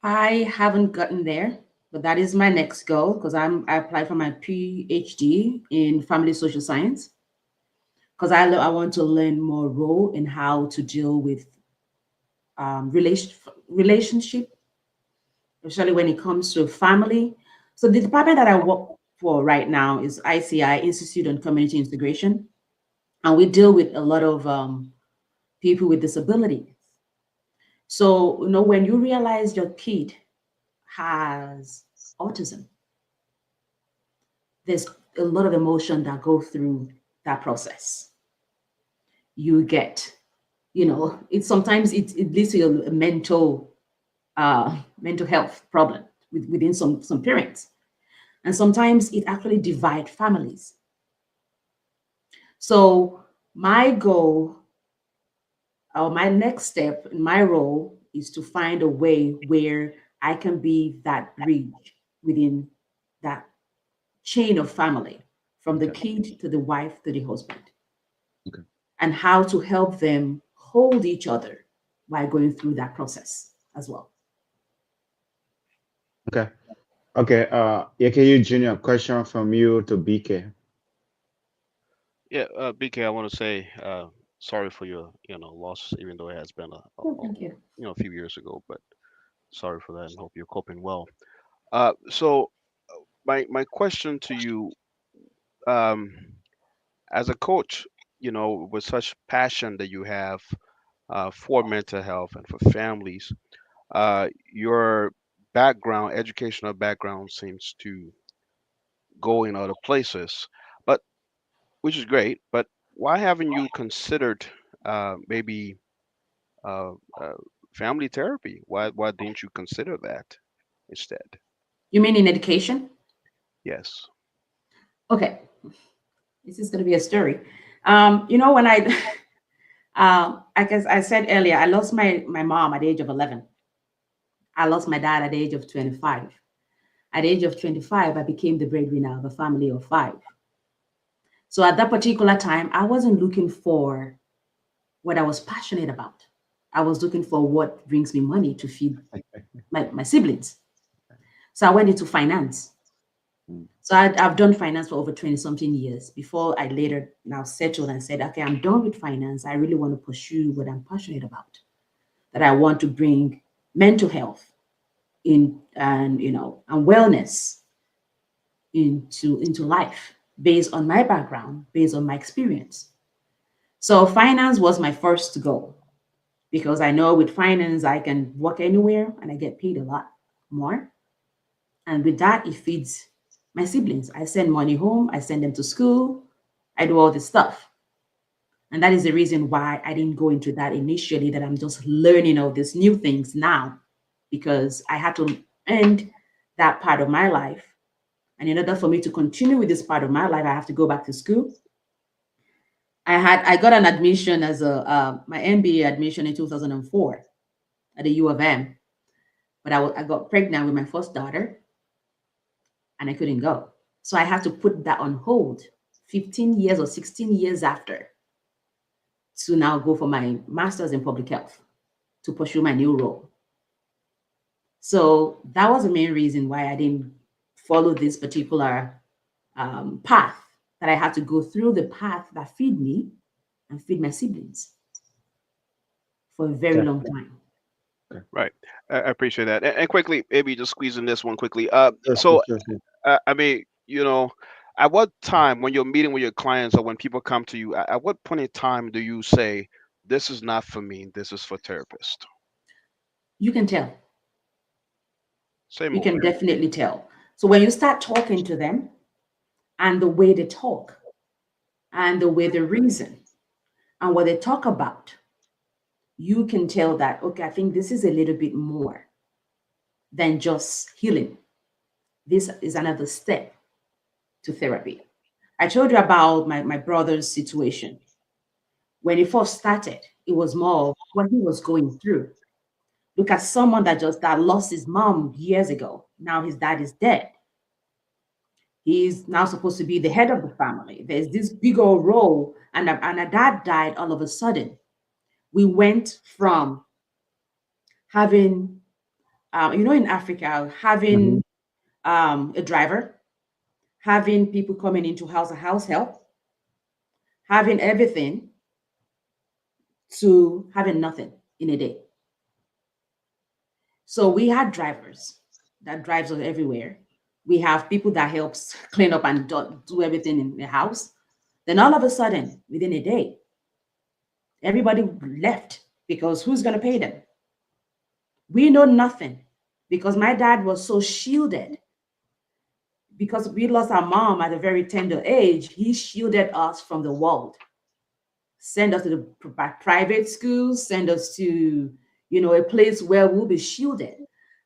I haven't gotten there, but that is my next goal because I applied for my PhD in family social science because I want to learn more role in how to deal with relationship, especially when it comes to family. So the department that I work for right now is ICI, Institute on Community Integration, and we deal with a lot of people with disabilities. So, when you realize your kid has autism, there's a lot of emotion that go through that process. You get, sometimes it leads to a mental health problem within some parents. And sometimes it actually divides families. So my goal or my next step in my role is to find a way where I can be that bridge within that chain of family, from the kid to the wife to the husband, and how to help them hold each other while going through that process as well. Okay. Okay. AKU Junior, question from you to BK. Yeah, BK, I want to say sorry for your loss, even though it has been Thank you. a few years ago. But sorry for that, and hope you're coping well. So my question to you, um, as a coach, with such passion that you have for mental health and for families, your background, educational background, seems to go in other places, but which is great. But why haven't you considered maybe uh, uh, family therapy? Why didn't you consider that instead? You mean in education? Yes. Okay, this is going to be a story. When I, I guess I said earlier, I lost my mom at the age of 11. I lost my dad at the age of 25. At the age of 25, I became the breadwinner of a family of 5. So at that particular time, I wasn't looking for what I was passionate about. I was looking for what brings me money to feed my siblings. So I went into finance. So I've done finance for over 20 something years before I later now settled and said, okay, I'm done with finance. I really want to pursue what I'm passionate about, that I want to bring mental health in and wellness into life based on my background, based on my experience. So finance was my first goal because I know with finance I can work anywhere and I get paid a lot more. And with that, it feeds my siblings. I send money home, I send them to school, I do all this stuff. And that is the reason why I didn't go into that initially, that I'm just learning all these new things now, because I had to end that part of my life. And in order for me to continue with this part of my life, I have to go back to school. I got an admission as my MBA admission in 2004 at the U of M, but I got pregnant with my first daughter and I couldn't go. So I had to put that on hold 15 years or 16 years after to now go for my master's in public health to pursue my new role. So that was the main reason why I didn't follow this particular path, that I had to go through the path that feed me and feed my siblings for a very long time. Right. I appreciate that. And quickly, maybe just squeezing this one quickly. Yes, So, yes, yes. I mean, at what time when you're meeting with your clients or when people come to you, at what point in time do you say, this is not for me, this is for therapists? You can tell. Say You more. can definitely tell. So when you start talking to them and the way they talk and the way they reason and what they talk about, you can tell that, okay, I think this is a little bit more than just healing. This is another step to therapy. I told you about my brother's situation. When he first started, it was more of what he was going through. Look at someone that lost his mom years ago. Now his dad is dead. He's now supposed to be the head of the family. There's this big old role, and a dad died all of a sudden. We went from having, in Africa, having a driver, having people coming into house help, having everything, to having nothing in a day. So we had drivers that drives us everywhere. We have people that helps clean up and do everything in the house. Then all of a sudden, within a day, everybody left because who's going to pay them? We know nothing because my dad was so shielded. Because we lost our mom at a very tender age, he shielded us from the world. Send us to the private schools, send us to, a place where we'll be shielded.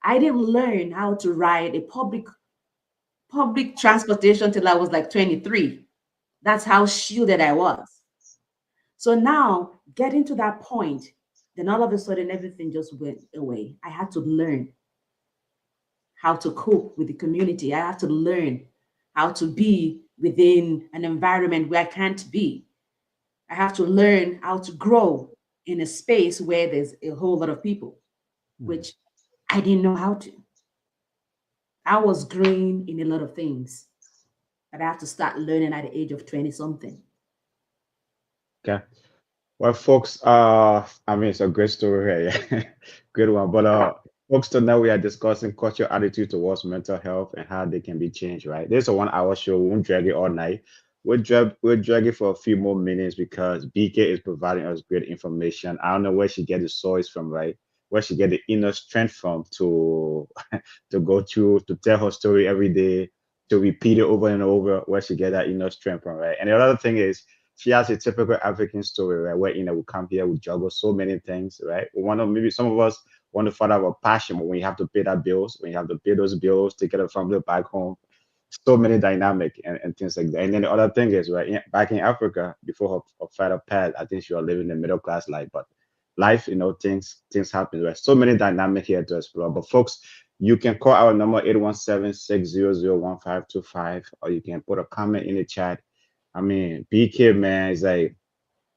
I didn't learn how to ride a public public transportation till I was like 23. That's how shielded I was. So now getting to that point, then all of a sudden everything just went away. I had to learn how to cope with the community. I have to learn how to be within an environment where I can't be. I have to learn how to grow in a space where there's a whole lot of people, which I didn't know how to. I was growing in a lot of things that I have to start learning at the age of 20 something. Okay. Well, folks, I mean, it's a great story here. Yeah. Good one. But folks, tonight we are discussing cultural attitude towards mental health and how they can be changed, right? This is a 1 hour show. We won't drag it all night. We'll drag it for a few more minutes because BK is providing us great information. I don't know where she get the source from, right? Where she get the inner strength from to to go through, to tell her story every day, to repeat it over and over, where she get that inner strength from, right? And the other thing is, she has a typical African story, right? Where we come here, we juggle so many things, right? Maybe some of us want to find out our passion, but when you have to pay that bills, when you have to pay those bills to get a family back home, so many dynamic and things like that. And then the other thing is, right, back in Africa, before her father passed, I think she was living the middle class life, but life, things happen. Right? So many dynamic here to explore. But folks, you can call our number 817-600-1525, or you can put a comment in the chat. I mean, BK, man, is like,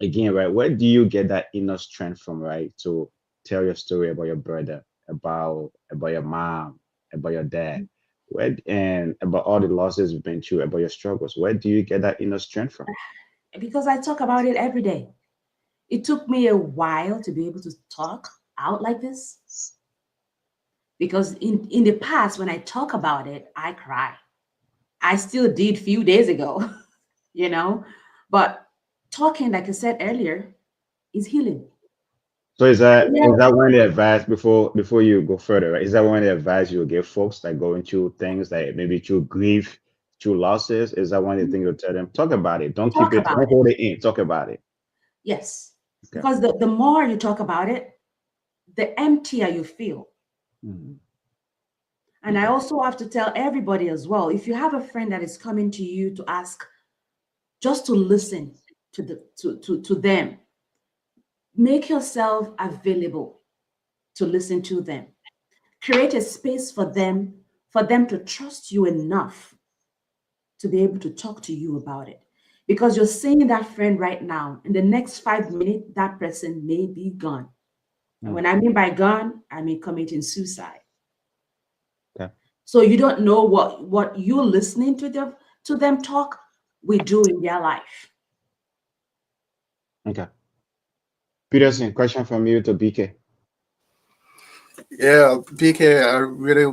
again, right, where do you get that inner strength from, right, to tell your story about your brother, about your mom, about your dad, and about all the losses you've been through, about your struggles? Where do you get that inner strength from? Because I talk about it every day. It took me a while to be able to talk out like this. Because in the past, when I talk about it, I cry. I still did a few days ago. But talking, like I said earlier, is healing. So is that one of the advice before you go further, right? Is that one of the advice you will give folks that going through things like maybe through grief, through losses? Is that one of the things you'll tell them? Talk about it. Don't hold it in. Talk about it. Yes. Okay. Because the more you talk about it, the emptier you feel. Mm-hmm. And I also have to tell everybody as well, if you have a friend that is coming to you to ask, just to listen to them. Make yourself available to listen to them. Create a space for them to trust you enough to be able to talk to you about it. Because you're seeing that friend right now. In the next 5 minutes, that person may be gone. Mm-hmm. And when I mean by gone, I mean committing suicide. Okay. So you don't know what you're listening to them talk we do in their life. Okay. Peterson, question from you to BK. Yeah, BK, I really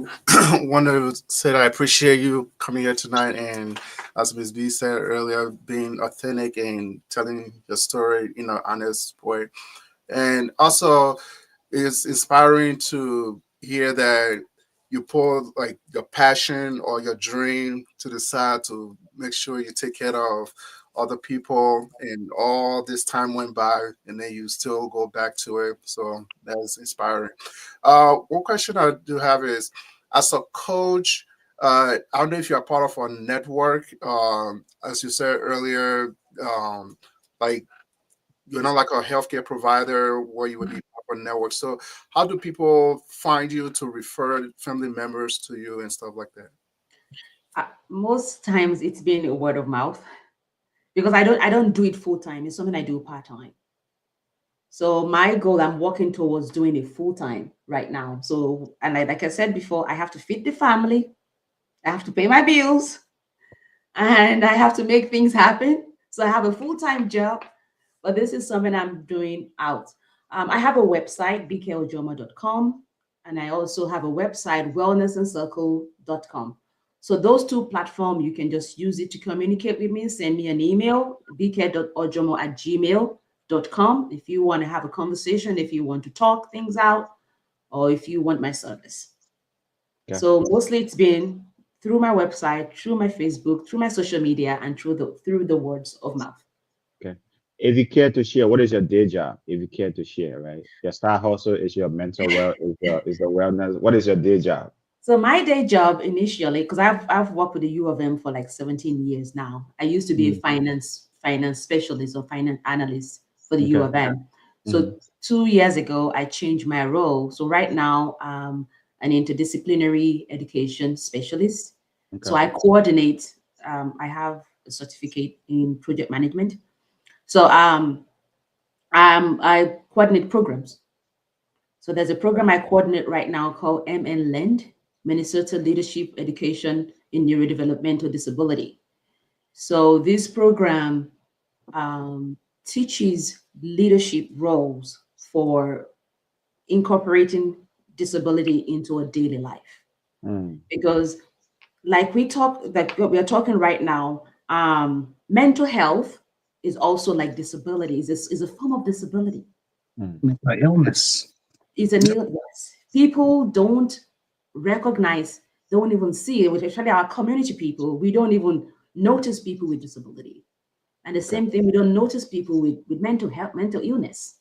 want to say that I appreciate you coming here tonight, and as Ms. B said earlier, being authentic and telling your story in an honest way. And also, it's inspiring to hear that you pull like your passion or your dream to the side to make sure you take care of other people, and all this time went by and then you still go back to it. So that's inspiring. One question I do have is, as a coach, I don't know if you're part of a network, as you said earlier, like you're not like a healthcare provider where you would be part of a network. So how do people find you to refer family members to you and stuff like that? Most times it's been a word of mouth. Because I don't do it full time. It's something I do part time. So my goal, I'm working towards doing it full time right now. So, and like I said before, I have to feed the family, I have to pay my bills, and I have to make things happen. So I have a full time job, but this is something I'm doing out. I have a website, bkojoma.com, and I also have a website, wellnessencircle.com. So those two platforms, you can just use it to communicate with me. Send me an email, bk.ojomo@gmail.com, if you want to have a conversation, if you want to talk things out, or if you want my service. Okay. So mostly it's been through my website, through my Facebook, through my social media, and through the words of mouth. Okay. If you care to share, what is your day job? If you care to share, right? Your side hustle is your mental well, is the wellness. What is your day job? So my day job initially, because I've worked with the U of M for like 17 years now. I used to be a finance specialist or finance analyst for the U Okay. of M. So 2 years ago, I changed my role. So right now, an interdisciplinary education specialist. So Okay. I coordinate. I have a certificate in project management. So I coordinate programs. So there's a program I coordinate right now called MN Lend, Minnesota Leadership Education in Neurodevelopmental Disability. So this program teaches leadership roles for incorporating disability into a daily life. Because like we are talking right now, mental health is also like disability, is a form of disability. Mental illness. It's an illness. People don't recognize, don't even see it, especially our community people. We don't even notice people with disability. And the same thing, we don't notice people with mental health, mental illness,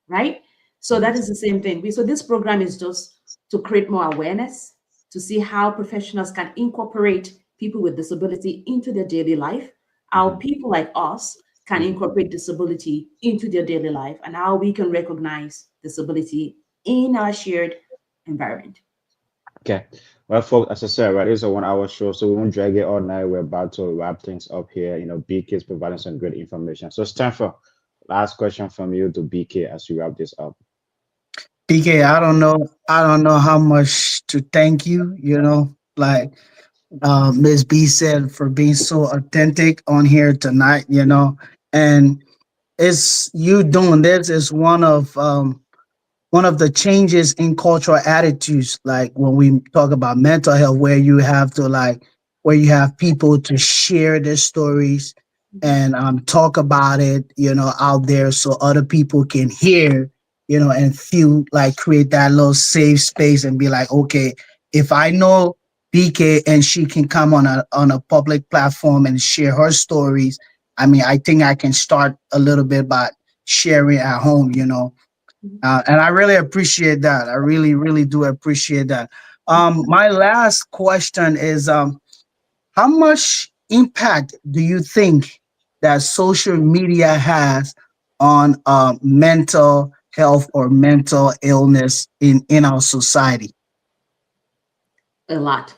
right? So that is the same thing. So this program is just to create more awareness, to see how professionals can incorporate people with disability into their daily life, how people like us can incorporate disability into their daily life, and how we can recognize disability in our shared environment. Okay. Well, folks, as I said, right, it's a 1 hour show, so we won't drag it all night. We're about to wrap things up here. BK is providing some great information. So, Stanford, last question from you to BK as we wrap this up. BK, I don't know how much to thank you, like Ms. B said, for being so authentic on here tonight, and it's you doing this is one of the changes in cultural attitudes, like when we talk about mental health, where you have people to share their stories and talk about it, out there so other people can hear, and feel like create that little safe space and be like, okay, if I know BK and she can come on a public platform and share her stories, I mean, I think I can start a little bit by sharing at home, and I really appreciate that. I really, really do appreciate that. My last question is, how much impact do you think that social media has on mental health or mental illness in our society? A lot.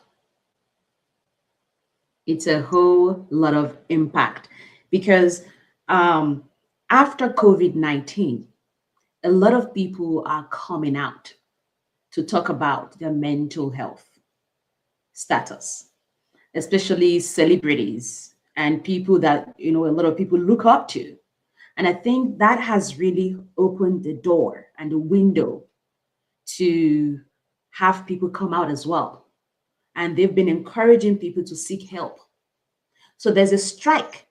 It's a whole lot of impact because after COVID-19, a lot of people are coming out to talk about their mental health status, especially celebrities and people that, a lot of people look up to. And I think that has really opened the door and the window to have people come out as well. And they've been encouraging people to seek help. So there's a strike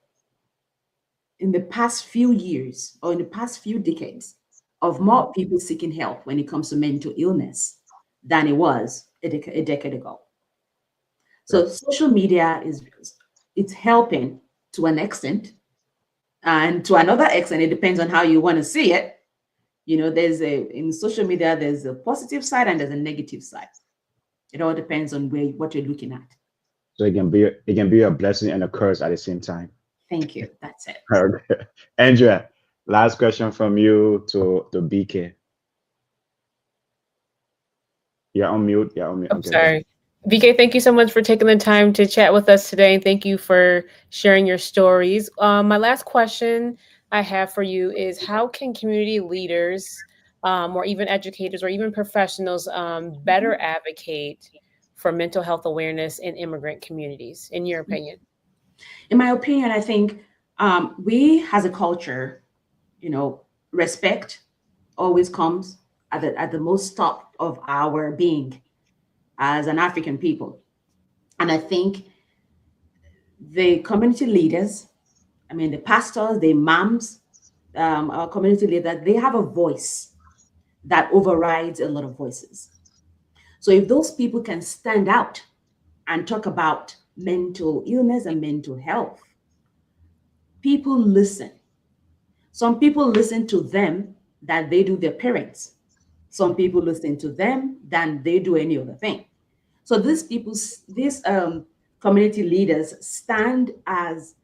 in the past few years or in the past few decades of more people seeking help when it comes to mental illness than it was a decade ago. So social media it's helping to an extent, and to another extent, it depends on how you want to see it. In social media, there's a positive side and there's a negative side. It all depends on what you're looking at. So it can be a blessing and a curse at the same time. Thank you. That's it. Okay. Andrea, last question from you to BK. You're on mute. I'm sorry. BK, thank you so much for taking the time to chat with us today. And thank you for sharing your stories. My last question I have for you is, how can community leaders or even educators or even professionals better advocate for mental health awareness in immigrant communities, in your opinion? In my opinion, I think we as a culture, respect always comes at the most top of our being as an African people. And I think the community leaders, the pastors, the imams, our community leaders, they have a voice that overrides a lot of voices. So if those people can stand out and talk about mental illness and mental health, people listen. Some people listen to them that they do their parents. Some people listen to them than they do any other thing. So these people, these community leaders stand as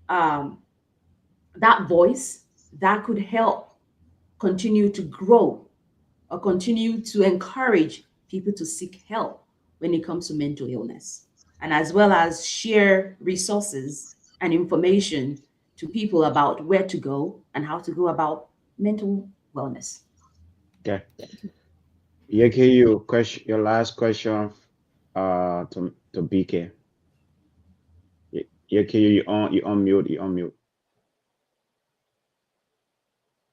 that voice that could help continue to grow or continue to encourage people to seek help when it comes to mental illness, and as well as share resources and information to people about where to go and how to go about mental wellness. Okay. Yeke, your last question to BK. Yeke, you on mute, you on mute.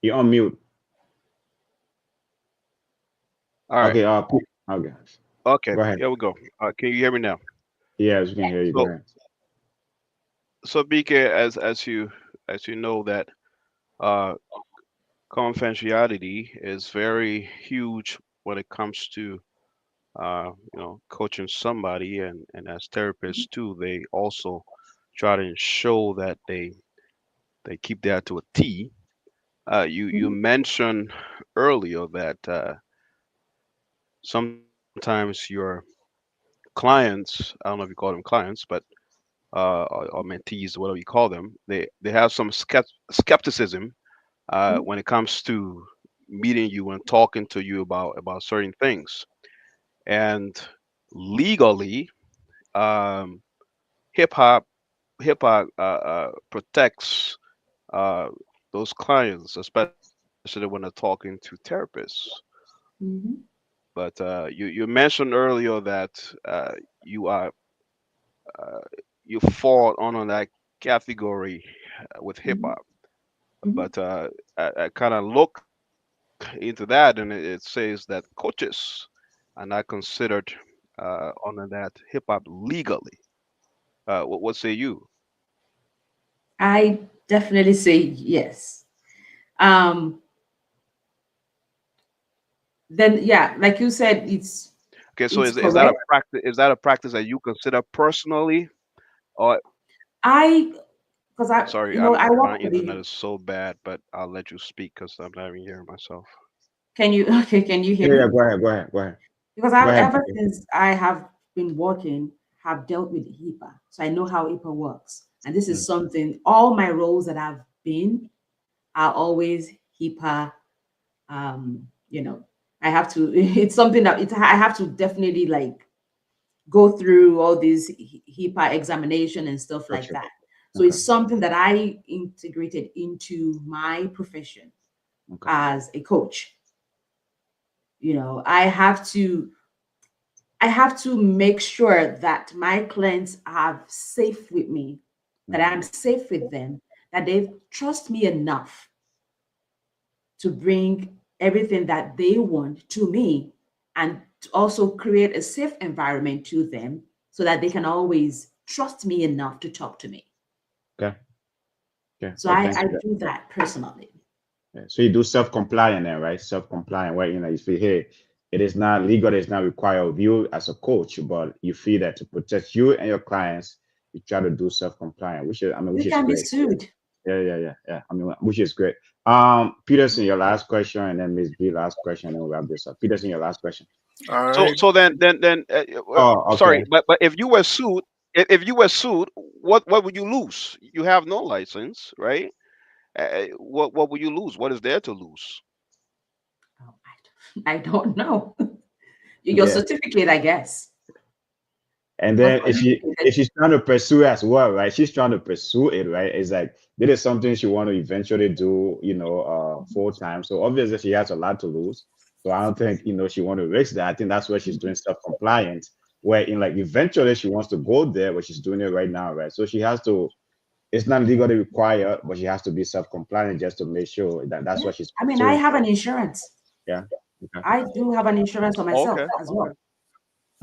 You on mute. All right. Okay, okay. Okay. Go ahead. Here we go. Can you hear me now? Yes, we can hear you. Go So, ahead. so BK, as you know that confidentiality is very huge when it comes to coaching somebody, and as therapists too, they also try to ensure that they keep that to a T. You Mhm. mentioned earlier that sometimes your clients, I don't know if you call them clients, but or mentees, whatever you call them, they have some skepticism when it comes to meeting you and talking to you about certain things. And legally, um, hip hop protects uh, those clients, especially when they're talking to therapists. Mhm. But you mentioned earlier that you are uh, you fall on that category with hip Mhm. hop. Mhm. But I kind of look into that, and it says that coaches are not considered under that hip hop legally. What say you? I definitely say yes. Um, then yeah, like you said, Okay, so it's is that a correct. practice? Is that a practice that you consider personally? Or I because sorry, I my work with internet the. is so bad, but I'll let you speak because I'm not even hearing myself. Can you okay? Can you hear Yeah, me? go ahead, go ahead, go ahead. Because Go I ahead, ever BK. since I have been working, have dealt with HIPAA, so I know how HIPAA works, and this is Mm, something. All my roles that I've been are always HIPAA. You know, I have to. It's something that I have to definitely like go through all these HIPAA examination and stuff like gotcha. that. So Okay, it's something that I integrated into my profession okay, as a coach. I have to make sure that my clients are safe with me, that hmm, I'm safe with them, that they trust me enough to bring everything that they want to me, and to also create a safe environment to them so that they can always trust me enough to talk to me. okay, okay. So Well, I, thank I you. do that personally. Yeah, so you do self-compliant then, right? Self-compliant, where you feel, hey, it is not legal, it's not required of you as a coach, but you feel that to protect you and your clients, you try to do self-compliant, which You is can be great. sued. Yeah. Which is great. Peterson, your last question, and then Miss B last question, and then we'll wrap this up. Peterson, your last question. All So right. Oh, okay. sorry, but if you were sued, if you were sued, what would you lose? You have no license, right? What would you lose? What is there to lose? Oh, I don't know. Your Yeah. certificate, I guess. And Because then if she's trying to pursue as well, right? She's trying to pursue it, right? It's like this is something she want to eventually do, full time. So obviously she has a lot to lose. So I don't think she want to risk that. I think that's why she's doing self compliant, where in like eventually she wants to go there, but she's doing it right now, right? So she has to. It's not legally required, but she has to be self compliant just to make sure that that's yeah. what she's I mean, I pursuing. have an insurance. Yeah. Okay. I do have an insurance for myself Okay, as okay, well.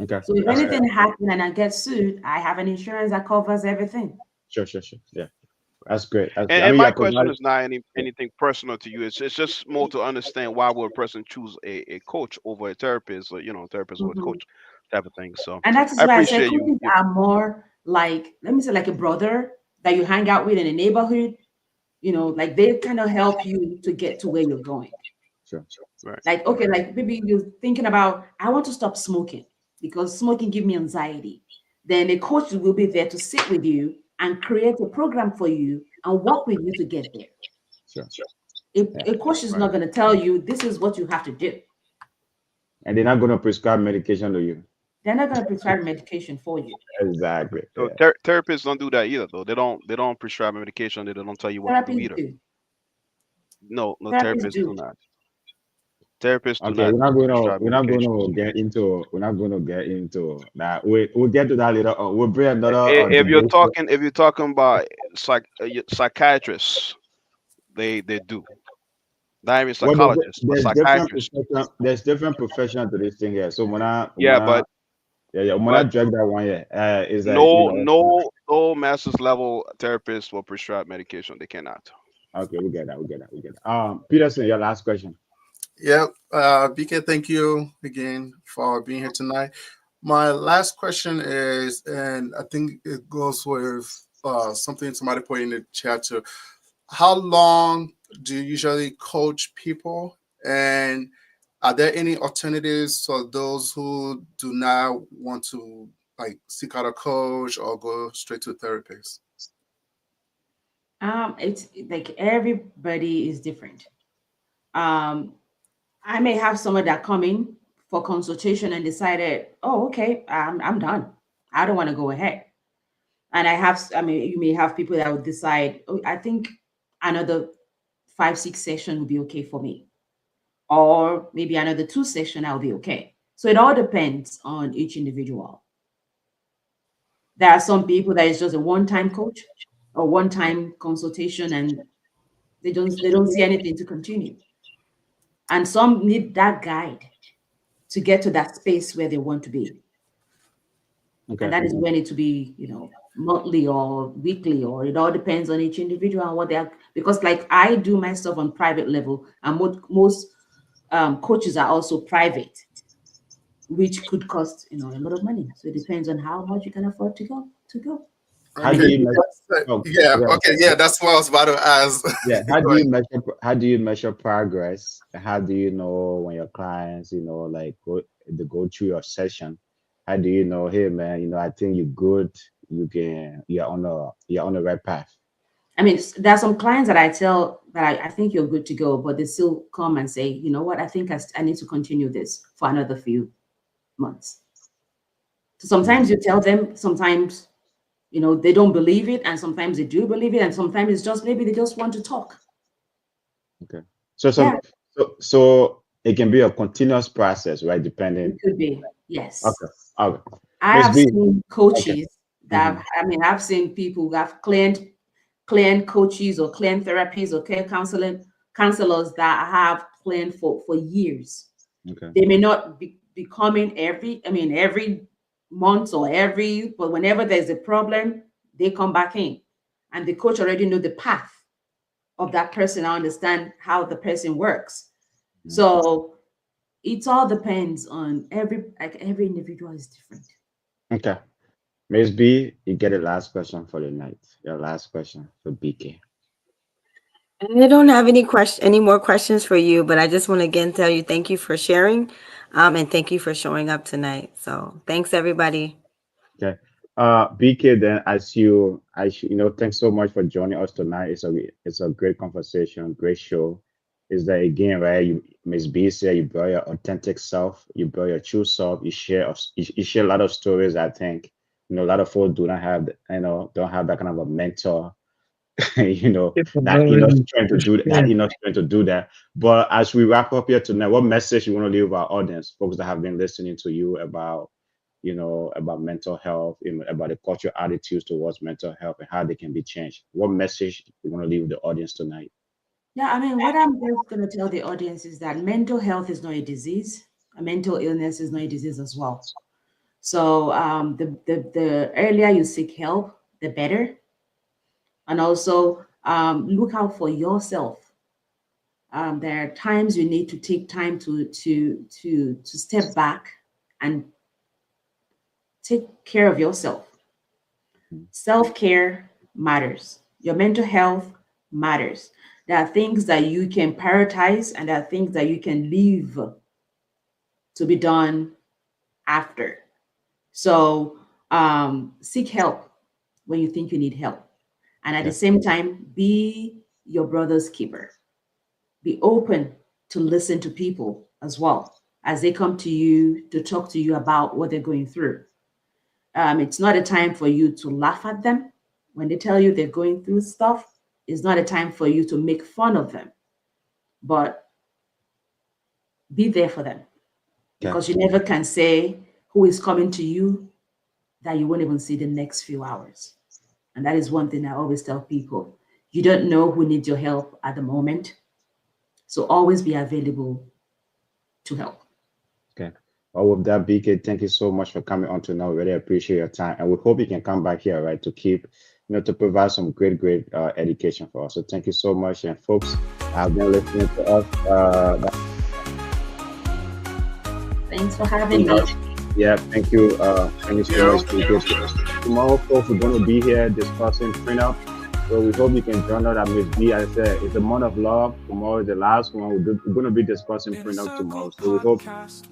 Okay. So if all That's right. anything happens and I get sued, I have an insurance that covers everything. sure. Yeah. That's great. That's great. And, I and mean, my yeah, question provided. is not Yeah. anything personal to you. It's just more to understand why would a person choose a coach over a therapist, or therapist over a Mhm. coach, type of thing. So And that is I why I say appreciate you. coaches are more like, let me say, like a brother that you hang out with in a neighborhood. Like they kind of help you to get to where you're going. Sure. Right. Like, okay, like maybe you're thinking about, I want to stop smoking. because smoking gives me anxiety. Then a coach will be there to sit with you and create a program for you and work with you to get there. Sure. A coach is not going to tell you this is what you have to do. And they're not going to prescribe medication to you. They're not going to prescribe medication for you. Exactly. So therapists don't do that either, though. They don't prescribe medication. They don't tell you what to do Therapists either. do. No, Therapists therapists do. do not. Therapists do Okay, not we're not going to prescribe medication. get into that. We'll get to that later on. We'll bring another. If you're debate. talking about psychiatrists, they do. Not even Well, psychologists, but there's different psychiatrists. there's different profession to this thing here. So when I But when I drag that one, is that no master's level therapist will prescribe medication. They cannot. Okay, we get that. Peterson, your last question. Yep. BK, thank you again for being here tonight. My last question is, and I think it goes with something somebody put in the chat too. How long do you usually coach people? And are there any alternatives for those who do not want to like seek out a coach or go straight to a therapist? It's like everybody is different. I may have someone that come in for consultation and decided, oh, okay, I'm done. I don't want to go ahead. And you may have people that would decide, oh, I think another 5-6 session would be okay for me. Or maybe another 2 session, I'll be okay. So it all depends on each individual. There are some people that is just a one-time coach or one-time consultation and they don't see anything to continue. And some need that guide to get to that space where they want to be. Okay. And that is when it to be, monthly or weekly, or it all depends on each individual and what they are. Because like I do my stuff on private level, and most coaches are also private, which could cost a lot of money. So it depends on how much you can afford to go. How do you that's what I was about to ask. Yeah, how do you measure progress? How do you know when your clients, like go through your session? How do you know, hey man, I think you're good, you're on the right path? I mean, there are some clients that I tell that I think you're good to go, but they still come and say, you know what, I think I need to continue this for another few months. So sometimes you tell them, sometimes they don't believe it, and sometimes they do believe it, and sometimes it's just maybe they just want to talk. Okay. So it can be a continuous process, right? Depending. It could be, yes. Okay. I have seen coaches that I've seen people who have client coaches or client therapies or care counselors that have client for years. Okay. They may not be coming every month or but whenever there's a problem, they come back in, and the coach already know the path of that person. I understand how the person works. Mm-hmm. So it all depends on every individual is different. Okay. Ms. B, you get a last question for the night. Your last question for BK. I don't have any more questions for you, but I just want to again tell you thank you for sharing, and thank you for showing up tonight. So thanks everybody. Okay. BK, then thanks so much for joining us tonight. It's a great conversation, great show. Is that again, right? Ms. B said you brought your authentic self, you brought your true self, you share a lot of stories. I think a lot of folks don't have that kind of a mentor, that strength to do that. But as we wrap up here tonight, what message you want to leave with our audience, folks that have been listening to you about mental health, about the cultural attitudes towards mental health and how they can be changed? What message you want to leave with the audience tonight? Yeah, what I'm just going to tell the audience is that mental health is not a disease. A mental illness is not a disease as well. So the earlier you seek help, the better. And also look out for yourself. There are times you need to take time to step back and take care of yourself. Self-care matters. Your mental health matters. There are things that you can prioritize, and there are things that you can leave to be done after. So seek help when you think you need help. And at the Yeah. same time, be your brother's keeper. Be open to listen to people as well as they come to you to talk to you about what they're going through. It's not a time for you to laugh at them when they tell you they're going through stuff. It's not a time for you to make fun of them, but be there for them, Yeah. because you never can say who is coming to you that you won't even see the next few hours. And that is one thing I always tell people. You don't know who needs your help at the moment. So always be available to help. Okay. Well, with that, BK, thank you so much for coming on tonight. We really appreciate your time, and we hope you can come back here, right, to keep, to provide some great education for us. So thank you so much, and folks have been listening to us. Thanks for having me. Yeah, thank you. Thank you so much, BK. Tomorrow, folks, we're going to be here discussing prenup. So we hope you can join us at Miss B. As I said, it's the month of love. Tomorrow is the last one. We're going to be discussing prenup tomorrow. So we hope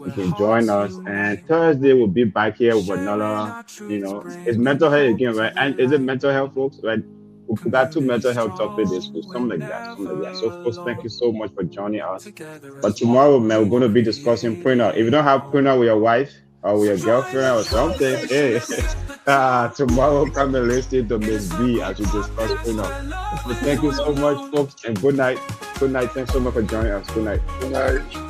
you can join us. And Thursday, we'll be back here with another, it's mental health again, right? And is it mental health, folks? Right? We got 2 mental health topics this week, something like that. So, folks, thank you so much for joining us. But tomorrow, man, we're going to be discussing prenup. If you don't have prenup with your wife or with your girlfriend or something, hey, tomorrow come and listen to Miss B as we discuss prenup. So thank you so much, folks, and good night. Good night. Thanks so much for joining us. Good night. Good night.